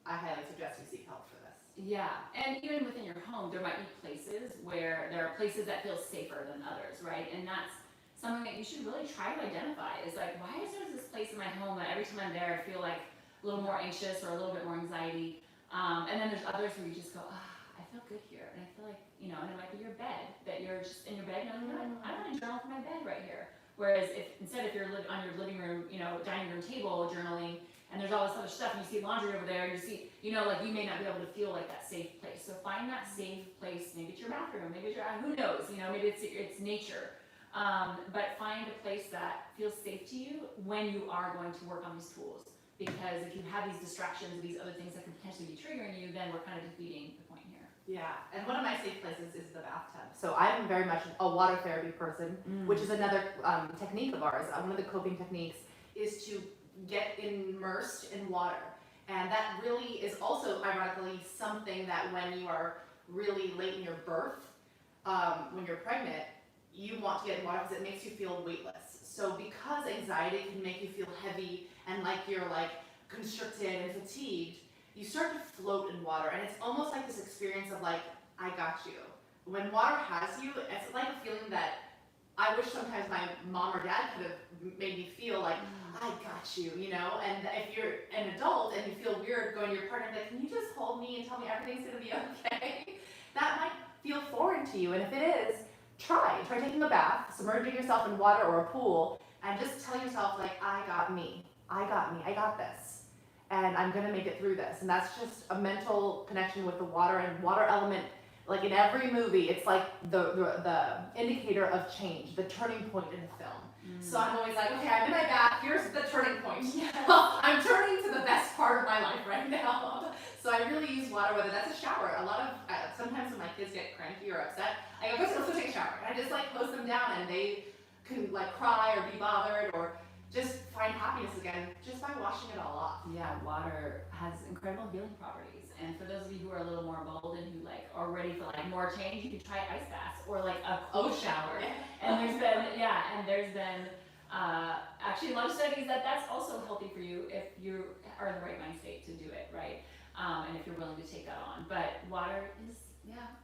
I highly suggest you seek help for this. Yeah, and even within your home, there might be places where there are places that feel safer than others, right? And that's something that you should really try to identify, is like, why is there this place in my home that every time I'm there I feel like a little more anxious or a little bit more anxiety? And then there's others where you just go, I feel good here, and I feel like, and it might be your bed, that you're just in your bed, and I want to journal from my bed right here. Whereas if you're on your living room, dining room table journaling, and there's all this other stuff, and you see laundry over there, and you see, you may not be able to feel like that safe place. So find that safe place. Maybe it's your bathroom, maybe it's who knows, maybe it's nature. But find a place that feels safe to you when you are going to work on these tools. Because if you have these distractions or these other things that could potentially be triggering you, then we're kind of defeating the point here. Yeah, and one of my safe places is the bathtub. So I'm very much a water therapy person, which is another technique of ours. One of the coping techniques is to get immersed in water. And that really is also, ironically, something that when you are really late in your birth, when you're pregnant, you want to get in water because it makes you feel weightless. So because anxiety can make you feel heavy and like you're constricted and fatigued, you start to float in water, and it's almost like this experience of I got you. When water has you, it's like a feeling that I wish sometimes my mom or dad could have made me feel like, I got you, and if you're an adult and you feel weird going to your partner, can you just hold me and tell me everything's gonna be okay? That might feel foreign to you, and if it is, try taking a bath, submerging yourself in water or a pool, and just tell yourself I got me, I got this, and I'm gonna make it through this. And that's just a mental connection with the water, and water element, in every movie, it's like the indicator of change, the turning point in the film. So I'm always okay, I'm in my bath, here's the turning point. Yes. I'm turning to the best part of my life right now. So I really use water, whether that's a shower. A lot of, sometimes when my kids get cranky or upset, I go, let's go take a shower. And I just hose them down, and they can cry or be bothered or just find happiness again just by washing it all off. Yeah, water has incredible healing properties. And for those of you who are a little more bold and who are ready for more change, you can try ice baths or a cold shower. Yeah. And there's been actually a lot of studies that's also healthy for you if you are in the right mind state to do it, right? And if you're willing to take that on. But water is,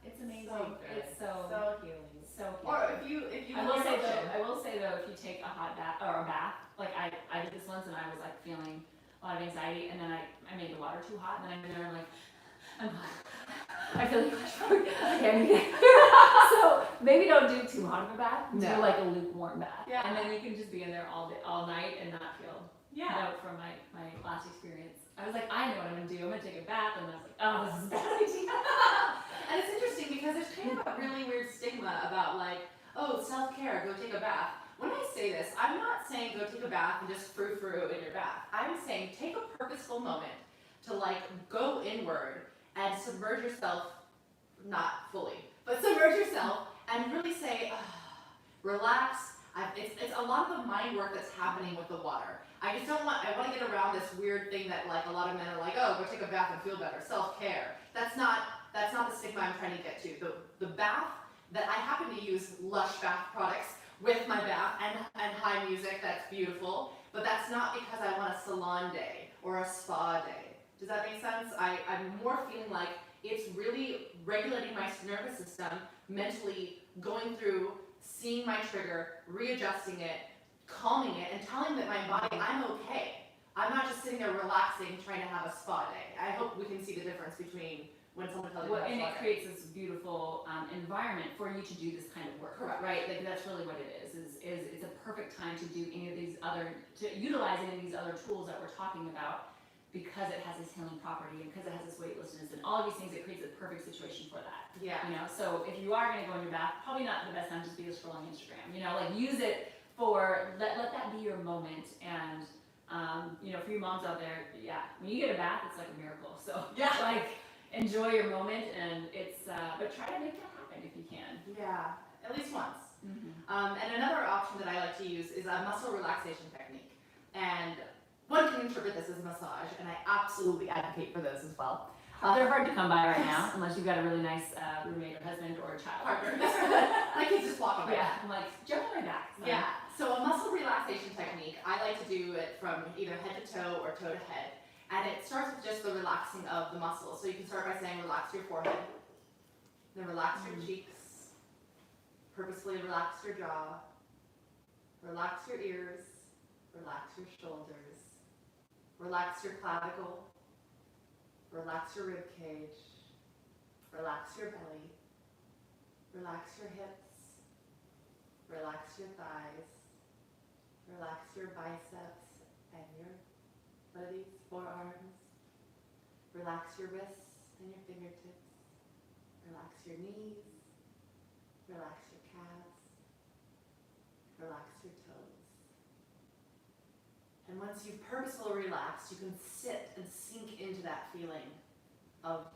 it's amazing. So good. It's so healing. So healing. Or if you I will say though, if you take a hot bath or a bath, I did this once and I was feeling a lot of anxiety, and then I made the water too hot, and then I'm in there, I'm hot. I feel okay, so maybe don't do too hot of a bath. Do a lukewarm bath. Yeah. And then you can just be in there all night and not feel. Yeah. From my last experience, I was I know what I'm gonna do. I'm gonna take a bath, and I was oh, this is a bad idea. And it's interesting because there's kind of a really weird stigma about oh, self-care, go take a bath. When I say this, I'm not saying go take a bath and just frou in your bath. I'm saying take a purposeful moment to go inward and submerge yourself, not fully, but submerge yourself and really say, relax. It's a lot of the mind work that's happening with the water. I want to get around this weird thing that a lot of men are oh, go take a bath and feel better, self-care. That's not the stigma I'm trying to get to. The bath that I happen to use Lush bath products with my bath and high music, that's beautiful, but that's not because I want a salon day or a spa day. Does that make sense? I'm more feeling it's really regulating my nervous system, mentally going through, seeing my trigger, readjusting it, calming it, and telling my body I'm okay. I'm not just sitting there relaxing, trying to have a spa day. I hope we can see the difference between when someone tells you and it creates this beautiful environment for you to do this kind of work. Correct. Right? That's really what it is it's a perfect time to do any of these utilize any of these other tools that we're talking about, because it has this healing property and because it has this weightlessness and all of these things, it creates a perfect situation for that. Yeah. You know, so if you are going to go in your bath, probably not the best time to just be scrolling Instagram. You know, like use it for let that be your moment. And you know, for you moms out there, yeah, when you get a bath, it's like a miracle. So Yeah. like enjoy your moment, and it's but try to make that happen if you can. Yeah, at least once. Mm-hmm. And another option that I like to use is a muscle relaxation technique. And one can interpret this as massage, and I absolutely advocate for this as well. They're hard to come by right now, unless you've got a really nice roommate or husband or a child. Partner. My kids just walk away. Yeah, I'm like, jump on my back. So. Yeah, so a muscle relaxation technique, I like to do it from either head to toe or toe to head. And it starts with just the relaxing of the muscles. So you can start by saying relax your forehead, then relax your cheeks, purposefully relax your jaw, relax your ears, relax your shoulders, relax your clavicle, relax your rib cage, relax your belly, relax your hips, relax your thighs, relax your biceps and your buddies, forearms, relax your wrists and your fingertips, relax your knees, relax your calves, relax your toes. And once you've purposefully relaxed, you can sit and sink into that feeling of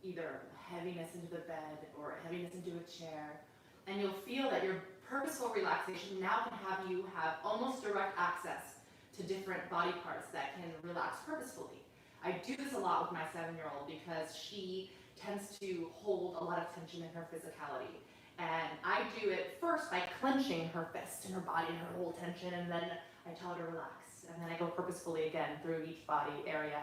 either heaviness into the bed or heaviness into a chair. And you'll feel that your purposeful relaxation now can have you have almost direct access to different body parts that can relax purposefully. I do this a lot with my 7-year-old because she tends to hold a lot of tension in her physicality. And I do it first by clenching her fist and her body and her whole tension, and then I tell her to relax. And then I go purposefully again through each body area.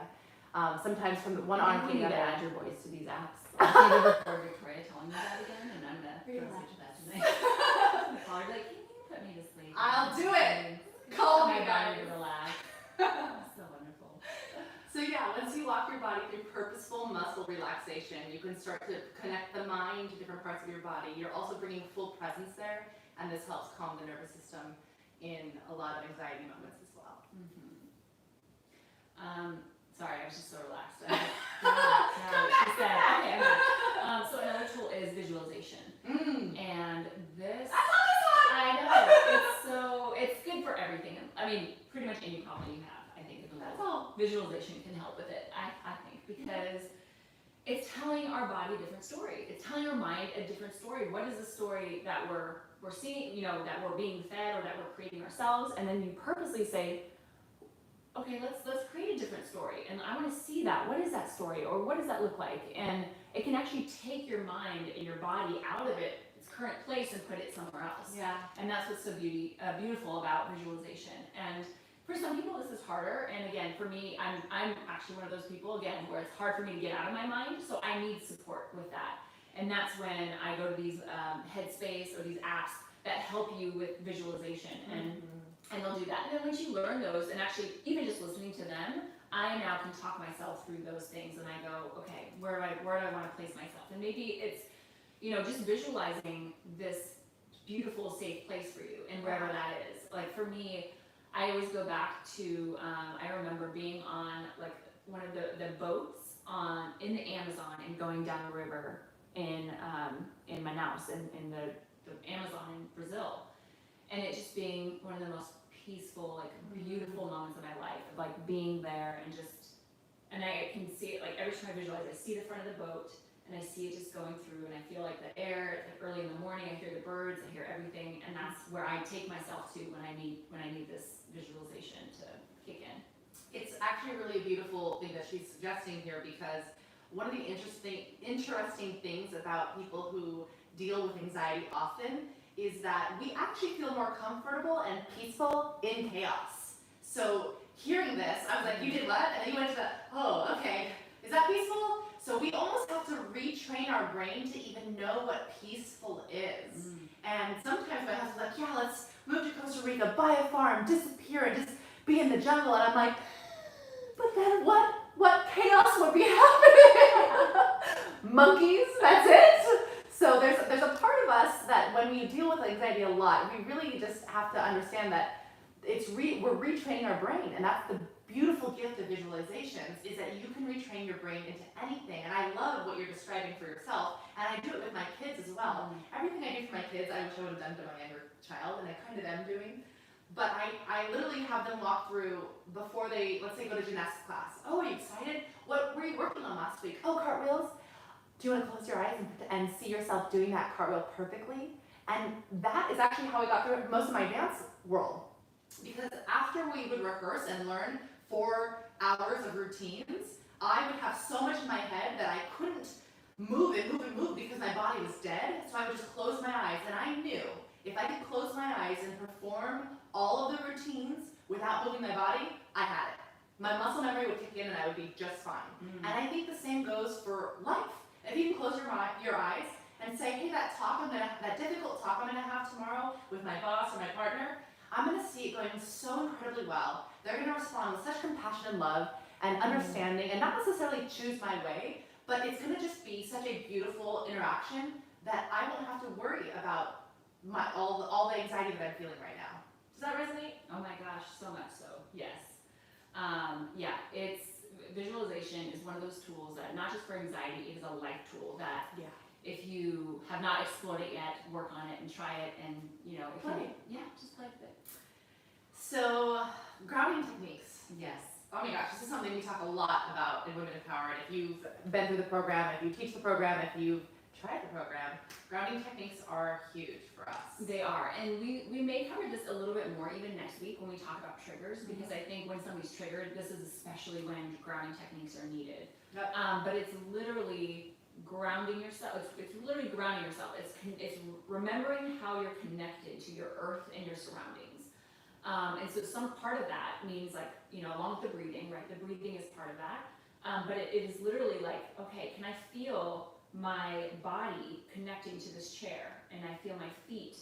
Sometimes from the one arm to the other. Add your voice to these apps. I need to record Victoria telling me that again, and I'm gonna message that tonight. I'm gonna call her like, can you put me to sleep? I'll do it. Call me, my body guys. to relax. That's so wonderful. So yeah, once you walk your body through purposeful muscle relaxation, you can start to connect the mind to different parts of your body. You're also bringing full presence there, and this helps calm the nervous system in a lot of anxiety moments as well. Sorry, I was just so relaxed. She said, okay, so another tool is visualization. And this, I know, it's good for everything. I mean, pretty much any problem you have, I think, visualization can help with it, I think, because it's telling our body a different story. It's telling our mind a different story. What is the story that we're seeing, you know, that we're being fed or that we're creating ourselves? And then you purposely say, okay, let's create a different story, and I want to see that. What is that story, or what does that look like? And it can actually take your mind and your body out of its current place and put it somewhere else. Yeah. And that's what's so beautiful about visualization. And for some people, this is harder. And again, for me, I'm actually one of those people again where it's hard for me to get out of my mind. So I need support with that. And that's when I go to these Headspace or these apps that help you with visualization. And they'll do that. And then once you learn those, and actually even just listening to them, I now can talk myself through those things, and I go, okay, where do I want to place myself? And maybe it's, you know, just visualizing this beautiful, safe place for you, and wherever that is. Like for me, I always go back to, I remember being on like one of the boats in the Amazon and going down the river in Manaus, in the Amazon in Brazil. And it just being one of the most peaceful, like beautiful moments of my life, of like being there and I can see it, like every time I visualize, I see the front of the boat and I see it just going through, and I feel like the air, like early in the morning, I hear the birds, I hear everything, and that's where I take myself to when I need this visualization to kick in. It's actually really a beautiful thing that she's suggesting here, because one of the interesting things about people who deal with anxiety often is that we actually feel more comfortable and peaceful in chaos. So hearing this, I was like, you did what? And then you went to the, oh, okay, is that peaceful? So we almost have to retrain our brain to even know what peaceful is. And sometimes my husband's like, yeah, let's move to Costa Rica, buy a farm, disappear, and just be in the jungle. And I'm like, but then what chaos would be happening? Monkeys, that's it. So there's a part of us that when we deal with anxiety a lot, we really just have to understand that we're retraining our brain, and that's the beautiful gift of visualizations is that you can retrain your brain into anything. And I love what you're describing for yourself, and I do it with my kids as well. Everything I do for my kids, I wish I would have done to my younger child, and I kind of am doing. But I literally have them walk through before they, let's say, go to gymnastics class. Oh, are you excited? What were you working on last week? Oh, cartwheels. Do you want to close your eyes and see yourself doing that cartwheel perfectly? And that is actually how I got through most of my dance world. Because after we would rehearse and learn 4 hours of routines, I would have so much in my head that I couldn't move because my body was dead. So I would just close my eyes, and I knew if I could close my eyes and perform all of the routines without moving my body, I had it. My muscle memory would kick in and I would be just fine. And I think the same goes for life. If you can close your eyes and say, hey, that difficult talk I'm gonna have tomorrow with my boss or my partner, I'm gonna see it going so incredibly well. They're gonna respond with such compassion and love and understanding, and not necessarily choose my way, but it's gonna just be such a beautiful interaction that I won't have to worry about all the anxiety that I'm feeling right now. Does that resonate? Oh my gosh, so much so, yes. Yeah, visualization is one of those tools that, not just for anxiety, it is a life tool that if you have not explored it yet, work on it and try it, and just play with it. So, grounding techniques. Yes. Oh my gosh, this is something we talk a lot about in Women Empowered. If you've been through the program, if you teach the program, if you've tried the program, grounding techniques are huge for us. They are, and we may cover this a little bit more even next week when we talk about triggers, because I think when somebody's triggered, this is especially when grounding techniques are needed. Yep. But it's literally grounding yourself. It's literally grounding yourself. It's remembering how you're connected to your earth and your surroundings. And so some part of that means, like, along with the breathing, right? The breathing is part of that. But it is literally like, okay, can I feel my body connecting to this chair, and I feel my feet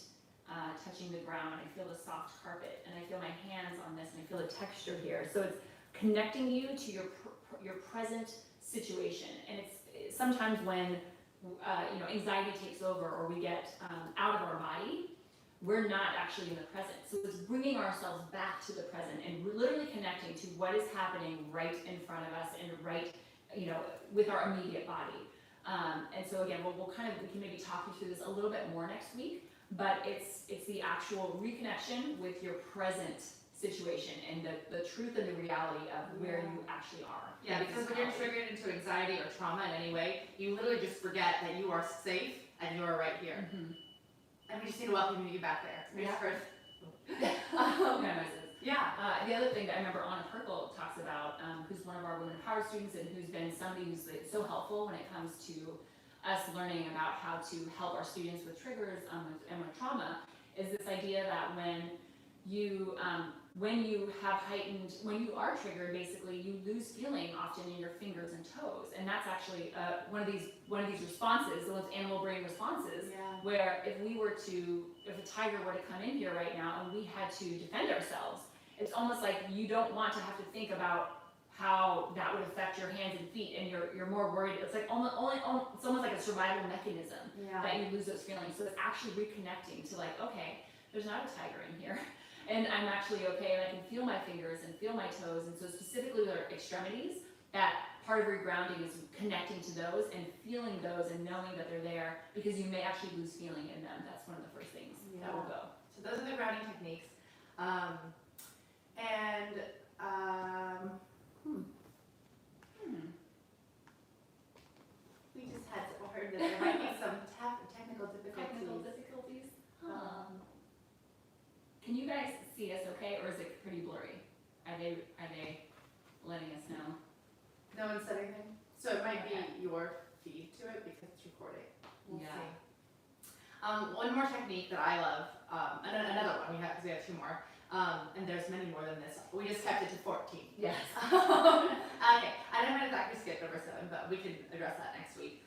touching the ground, and I feel the soft carpet, and I feel my hands on this, and I feel the texture here. So it's connecting you to your present situation. And it's sometimes when anxiety takes over, or we get out of our body, we're not actually in the present. So it's bringing ourselves back to the present and literally connecting to what is happening right in front of us and right, with our immediate body. And so again, we can maybe talk you through this a little bit more next week, but it's the actual reconnection with your present situation and the truth and the reality of where you actually are. Yeah, because when you're triggered into anxiety or trauma in any way, you literally just forget that you are safe and you are right here. Mm-hmm. And we just need to welcome you back there. The other thing that I remember Anna Perkle talks about, who's one of our Women Empowered students and who's been somebody who's so helpful when it comes to us learning about how to help our students with triggers and with trauma, is this idea that when you are triggered, basically you lose feeling often in your fingers and toes, and that's actually one of these responses, those animal brain responses, where if a tiger were to come in here right now and we had to defend ourselves, it's almost like you don't want to have to think about how that would affect your hands and feet, and you're more worried. It's like it's almost like a survival mechanism that you lose those feelings. So it's actually reconnecting to, like, okay, there's not a tiger in here. And I'm actually okay, and I can feel my fingers and feel my toes. And so specifically with our extremities, that part of regrounding is connecting to those and feeling those and knowing that they're there, because you may actually lose feeling in them. That's one of the first things that will go. So those are the grounding techniques. We just had heard that there might be some technical difficulties. Can you guys see us okay, or is it pretty blurry? Are they letting us know? No one said anything? So it might be your feed to it because it's recording. We'll see. One more technique that I love, and another one because we have 2 more, and there's many more than this. We just kept it to 14. Yes. Okay, I know I'm going to actually skip number 7, but we can address that next week.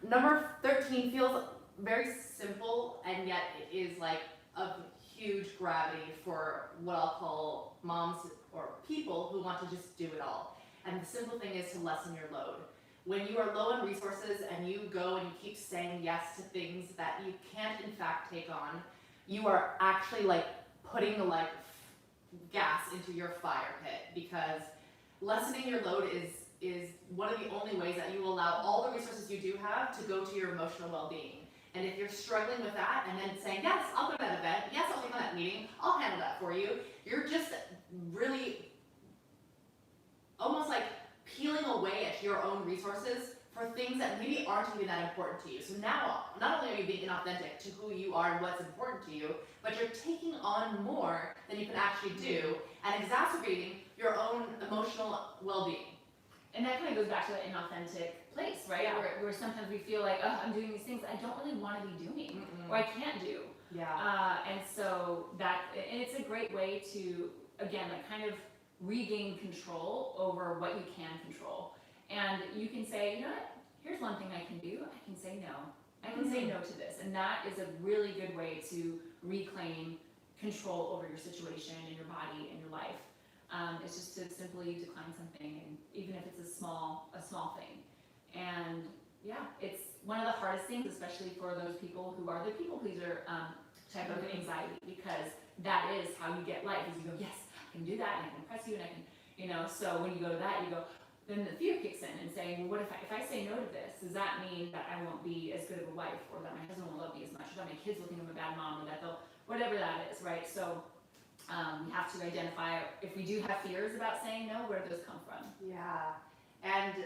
Number 13 feels very simple, and yet it is like of huge gravity for what I'll call moms or people who want to just do it all. And the simple thing is to lessen your load. When you are low on resources and you go and you keep saying yes to things that you can't in fact take on, you are actually like putting gas into your fire pit, because lessening your load is one of the only ways that you will allow all the resources you do have to go to your emotional well-being. And if you're struggling with that and then saying, yes, I'll go to that event, yes, I'll take on that meeting, I'll handle that for you, you're just really almost like peeling away at your own resources for things that maybe aren't even that important to you. So now, not only are you being inauthentic to who you are and what's important to you, but you're taking on more than you can actually do and exacerbating your own emotional well-being. And that kind of goes back to that inauthentic place, right? Yeah. Where sometimes we feel like, oh, I'm doing these things I don't really want to be doing, or I can't do. Yeah. And so and it's a great way to, again, like kind of regain control over what you can control. And you can say, you know what, here's one thing I can do. I can say no. I can say no to this. And that is a really good way to reclaim control over your situation and your body and your life. It's just to simply decline something, and even if it's a small thing. And yeah, it's one of the hardest things, especially for those people who are the people pleaser type of anxiety, because that is how you get life. Is you go, yes, I can do that, and I can impress you, and I can, So when you go to that, you go, then the fear kicks in and saying, well, what if I say no to this? Does that mean that I won't be as good of a wife, or that my husband won't love me as much, or that my kids will think I'm a bad mom, or that they'll, whatever that is, right? So we have to identify if we do have fears about saying no, where do those come from? Yeah, and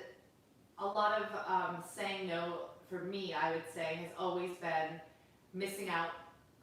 a lot of saying no for me, I would say, has always been missing out.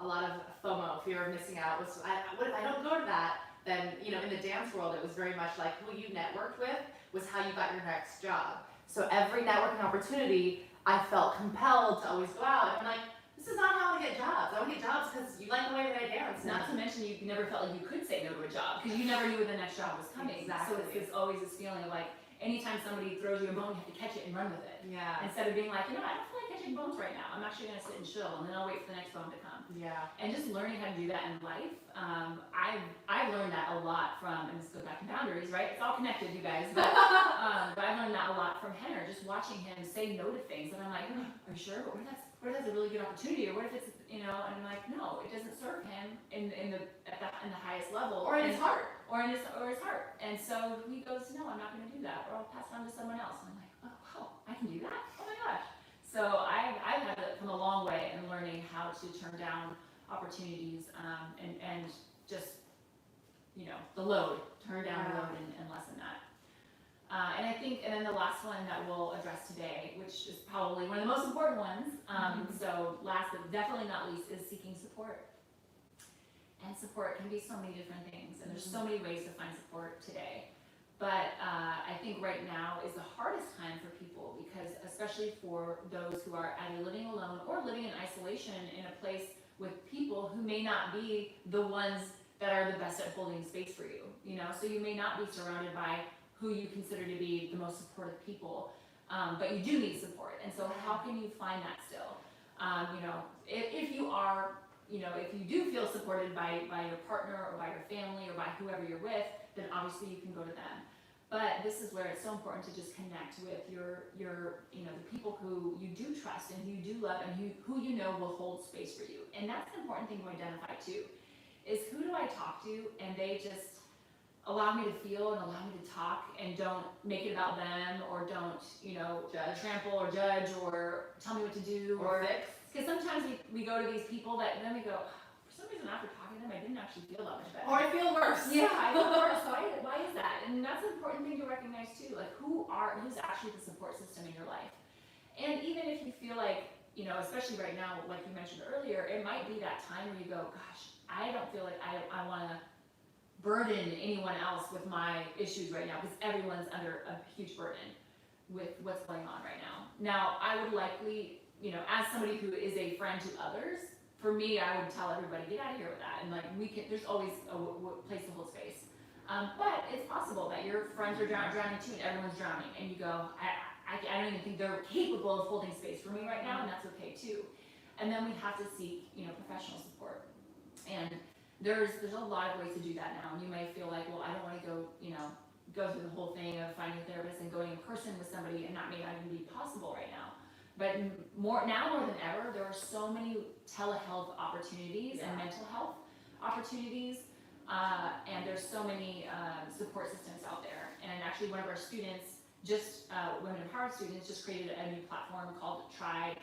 A lot of FOMO, fear of missing out. What if I don't go to that? Then, in the dance world, it was very much like who you networked with was how you got your next job. So every networking opportunity, I felt compelled to always go out. And I'm like, this is not how I get jobs. I want to get jobs because you like the way that I dance. Not to mention you never felt like you could say no to a job because you never knew when the next job was coming. Exactly. So it's always this feeling of like, anytime somebody throws you a bone, you have to catch it and run with it. Yeah. Instead of being like, I don't feel like catching bones right now. I'm actually going to sit and chill, and then I'll wait for the next bone to come. Yeah. And just learning how to do that in life, I've learned that a lot from, and this goes back to boundaries, right? It's all connected, you guys. But I've learned that a lot from Henner, just watching him say no to things, and I'm like, are you sure? But what if that's a really good opportunity, or what if it's, and I'm like, no, it doesn't serve him in the highest level, Or in his heart. Or in his heart. And so he goes, no, I'm not going to do that, or I'll pass it on to someone else. And I'm like, oh, wow, I can do that? Oh my gosh. So I've had to come a long way in learning how to turn down opportunities and just, the load, turn down the load and lessen that. And I think, and then the last one that we'll address today, which is probably one of the most important ones, so last but definitely not least, is seeking support. And support can be so many different things, and there's so many ways to find support today. But I think right now is the hardest time for people, because especially for those who are either living alone or living in isolation in a place with people who may not be the ones that are the best at holding space for you, so you may not be surrounded by who you consider to be the most supportive people, but you do need support. And so how can you find that still? If you are, if you do feel supported by your partner or by your family or by whoever you're with, then obviously you can go to them. But this is where it's so important to just connect with your the people who you do trust and who you do love and who will hold space for you. And that's an important thing to identify too, is who do I talk to and they just allow me to feel and allow me to talk and don't make it about them, or don't, trample or judge or tell me what to do Or fix. Because sometimes we go to these people that then we go, for some reason after talking to them, I didn't actually feel that much better. Or I feel worse. Yeah, I feel worse. Why is that? And that's an important thing to recognize too. Like who's actually the support system in your life? And even if you feel like, especially right now, like you mentioned earlier, it might be that time where you go, gosh, I don't feel like I want to burden anyone else with my issues right now, because everyone's under a huge burden with what's going on right now. Now, I would likely, as somebody who is a friend to others, for me, I would tell everybody, get out of here with that. And there's always a place to hold space. But it's possible that your friends are drowning too, and everyone's drowning, and you go, I don't even think they're capable of holding space for me right now, and that's okay too. And then we have to seek, professional support. And there's a lot of ways to do that now. And you may feel like, well, I don't want to go, go through the whole thing of finding a therapist and going in person with somebody, and that may not even be possible right now. But more than ever, there are so many telehealth opportunities and mental health opportunities And there's so many support systems out there. And actually one of our students, just women empowered students, just created a new platform called Try.frame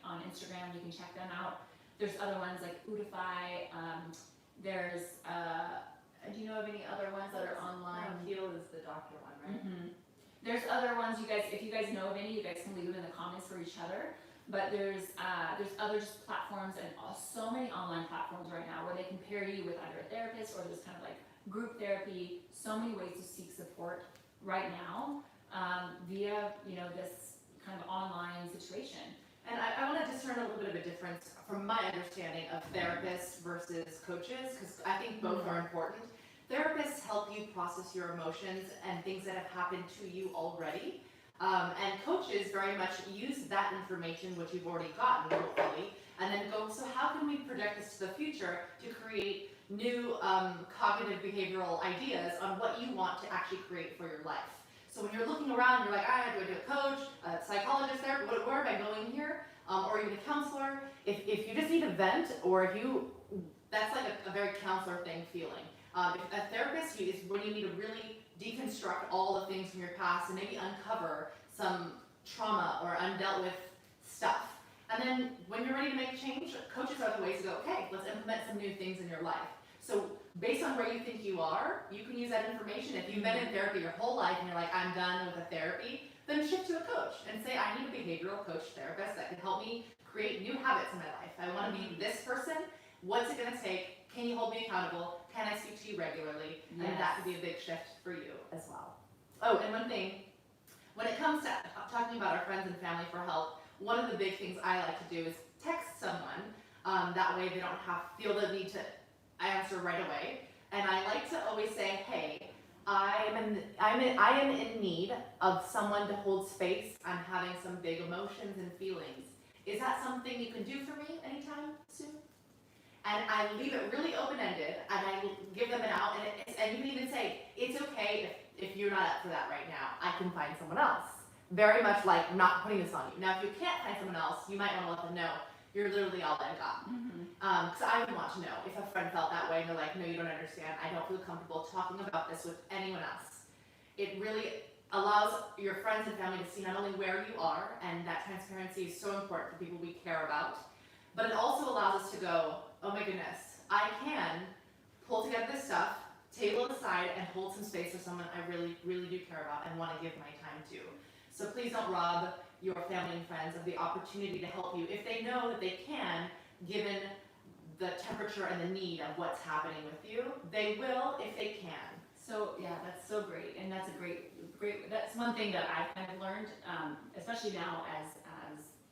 on Instagram. You can check them out. There's other ones like Udify. There's do you know of any other ones that are online? Heal is the doctor one, right? Mm-hmm. There's other ones, you guys, if you guys know of any, you guys can leave them in the comments for each other. But there's other just platforms and so many online platforms right now where they can pair you with either a therapist or this kind of like group therapy. So many ways to seek support right now via this kind of online situation. And I want to discern a little bit of a difference from my understanding of therapists versus coaches, because I think both are important. Therapists help you process your emotions and things that have happened to you already. And coaches very much use that information, which you've already gotten, hopefully, and then go, so how can we project this to the future to create new cognitive behavioral ideas on what you want to actually create for your life? So when you're looking around, you're like, do I do a coach, a psychologist, therapist, where am I going here? Or even a counselor. If you just need a vent, or if you, that's like a very counselor thing feeling. If a therapist is when you need to really deconstruct all the things from your past and maybe uncover some trauma or undealt with stuff. And then when you're ready to make change, coaches are the ways to go, okay, let's implement some new things in your life. So based on where you think you are, you can use that information. If you've been in therapy your whole life and you're like, I'm done with the therapy, then shift to a coach and say, I need a behavioral coach therapist that can help me create new habits in my life. I want to be this person. What's it going to take? Can you hold me accountable? Can I speak to you regularly? Yes. And that could be a big shift for you as well. Oh, and one thing, when it comes to talking about our friends and family for help, one of the big things I like to do is text someone. That way they don't feel the need to answer right away. And I like to always say, hey, I am in need of someone to hold space. I'm having some big emotions and feelings. Is that something you can do for me anytime soon? And I leave it really open-ended, and I give them an out, and you can even say, it's okay if you're not up for that right now. I can find someone else. Very much like not putting this on you. Now, if you can't find someone else, you might want to let them know you're literally all I've got. Because I would want to know if a friend felt that way and they're like, no, you don't understand. I don't feel comfortable talking about this with anyone else. It really allows your friends and family to see not only where you are, and that transparency is so important for people we care about, but it also allows us to go, oh my goodness, I can pull together this stuff, table it aside, and hold some space for someone I really, really do care about and want to give my time to. So please don't rob your family and friends of the opportunity to help you if they know that they can, given the temperature and the need of what's happening with you. They will if they can. So yeah, that's so great, and that's a great. That's one thing that I've kind of learned, especially now as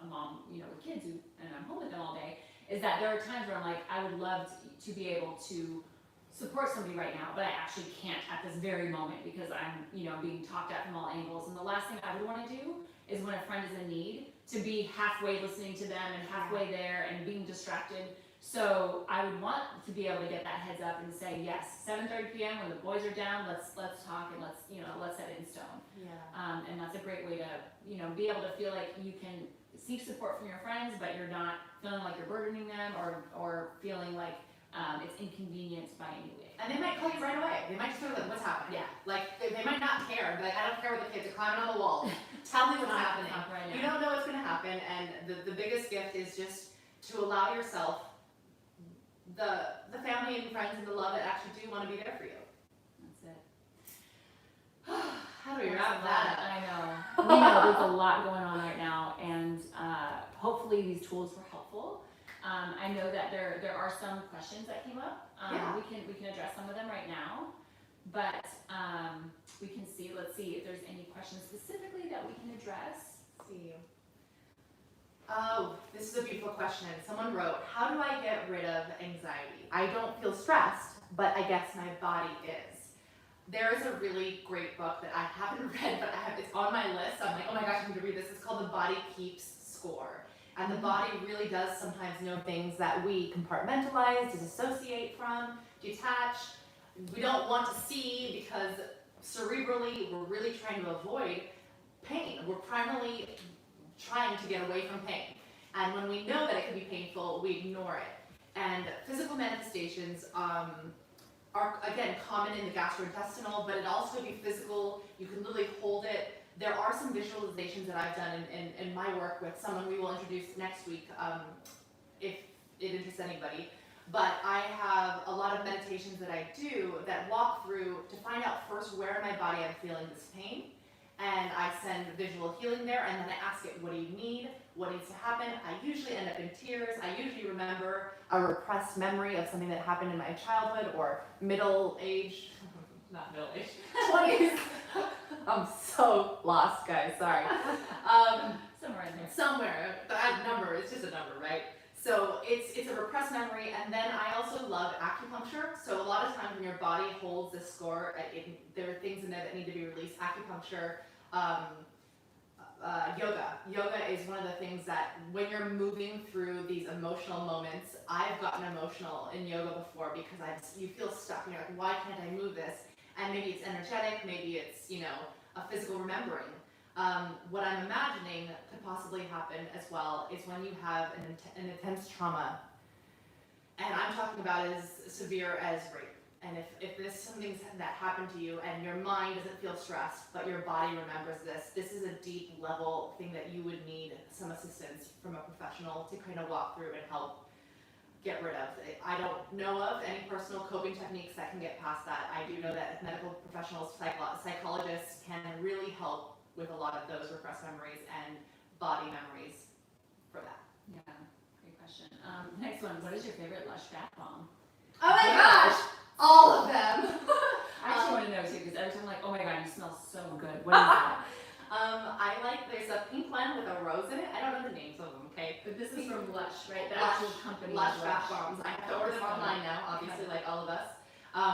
a mom, with kids and I'm home with them all day, is that there are times where I'm like, I would love to be able to support somebody right now, but I actually can't at this very moment because I'm, being talked at from all angles. And the last thing I would want to do is when a friend is in need to be halfway listening to them and halfway there and being distracted. So I would want to be able to get that heads up and say, yes, 7:30 p.m. when the boys are down, let's talk and let's set it in stone. Yeah. And that's a great way to, be able to feel like you can seek support from your friends, but you're not feeling like you're burdening them or feeling like it's inconvenient by any way. And they might call you right away. They might just go, like, what's happening? Yeah. Like, they might not care. Like, I don't care what the kids are climbing on the wall. Tell me what's happening. Right You don't know what's going to happen, and the biggest gift is just to allow yourself the family and friends and the love that actually do want to be there for you. That's it. How do we wrap that up? I know. We know there's a lot going on right now, and hopefully these tools were helpful. I know that there are some questions that came up. Yeah. We can address some of them right now, but we can see. Let's see if there's any questions specifically that we can address. Let's see. Oh, this is a beautiful question. Someone wrote, how do I get rid of anxiety? I don't feel stressed, but I guess my body is. There is a really great book that I haven't read, but it's on my list. I'm like, oh my gosh, I need to read this. It's called The Body Keeps Score. And the body really does sometimes know things that we compartmentalize, disassociate from, detach. We don't want to see because cerebrally we're really trying to avoid pain. We're primarily trying to get away from pain. And when we know that it can be painful, we ignore it. And physical manifestations are, again, common in the gastrointestinal, but it also could be physical. You can literally hold it. There are some visualizations that I've done in my work with someone we will introduce next week, if it interests anybody. But I have a lot of meditations that I do that walk through to find out first where in my body I'm feeling this pain. And I send visual healing there, and then I ask it, what do you need? What needs to happen? I usually end up in tears. I usually remember a repressed memory of something that happened in my childhood or middle age, not middle age, 20s. I'm so lost, guys, sorry. Somewhere in there. Somewhere, that number is just a number, right? So it's a repressed memory, and then I also love acupuncture. So a lot of times when your body holds the score, there are things in there that need to be released. Acupuncture, yoga. Yoga is one of the things that when you're moving through these emotional moments, I've gotten emotional in yoga before because you feel stuck. You're like, why can't I move this? And maybe it's energetic, maybe it's, a physical remembering. What I'm imagining could possibly happen as well is when you have an intense trauma, and I'm talking about as severe as rape. And if this is something that happened to you and your mind doesn't feel stressed, but your body remembers this is a deep level thing that you would need some assistance from a professional to kind of walk through and help get rid of. I don't know of any personal coping techniques that can get past that. I do know that medical professionals, psychologists can really help with a lot of those repressed memories and body memories for that. Yeah, great question. Next one, what is your favorite Lush bath bomb? Oh my gosh, all of them. I actually want to know too, because every time I'm like, oh my god, you smell so good. What is that? There's a pink one with a rose in it. I don't know the names of them, okay? But this is from Lush, right? The Lush, actual company. Lush bath bombs. I have to order them online now, obviously, like all of us.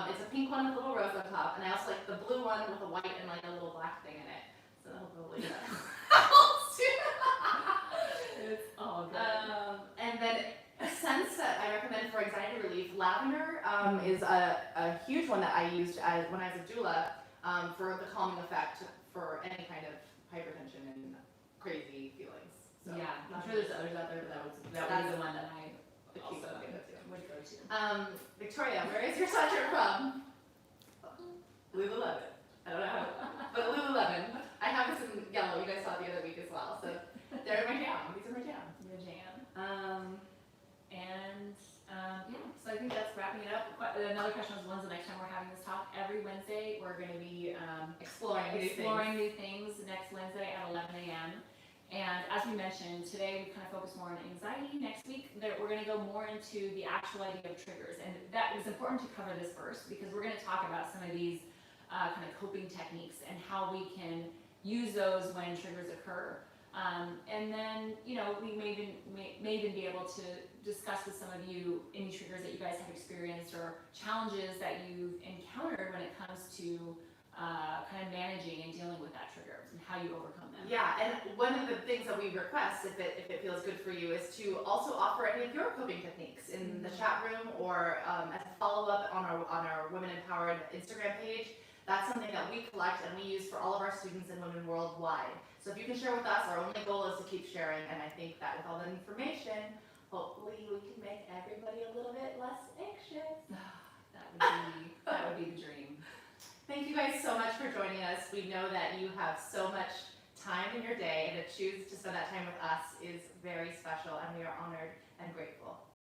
It's a pink one with a little rose on top, and I also like the blue one with a white and like a little black thing in it. So hopefully that helps too. It's all good. And then a scent that I recommend for anxiety relief, lavender is a huge one that I used when I was a doula for the calming effect for any kind of hypertension and crazy feelings. So, yeah, I'm sure there's others out there, but that would be the one that I also would go to. Victoria, where is your sweatshirt from? Lululemon. I don't know how, but Lululemon. I have this in yellow. You guys saw it the other week as well. So they're my jam. These are my jam. Your jam. So I think that's wrapping it up. Another question was, when's the next time we're having this talk? Every Wednesday, we're going to be exploring new things next Wednesday at 11 a.m. And as we mentioned, today we kind of focus more on anxiety. Next week, we're going to go more into the actual idea of triggers. And that is important to cover this first because we're going to talk about some of these kind of coping techniques and how we can use those when triggers occur. And then, we may even be able to discuss with some of you any triggers that you guys have experienced or challenges that you've encountered when it comes to kind of managing and dealing with that trigger and how you overcome them. Yeah, and one of the things that we request, if it feels good for you, is to also offer any of your coping techniques in the chat room or as a follow-up on our Women Empowered Instagram page. That's something that we collect and we use for all of our students and women worldwide. So if you can share with us, our only goal is to keep sharing, and I think that with all that information, hopefully we can make everybody a little bit less anxious. That would be the dream. Thank you guys so much for joining us. We know that you have so much time in your day, and to choose to spend that time with us is very special, and we are honored and grateful.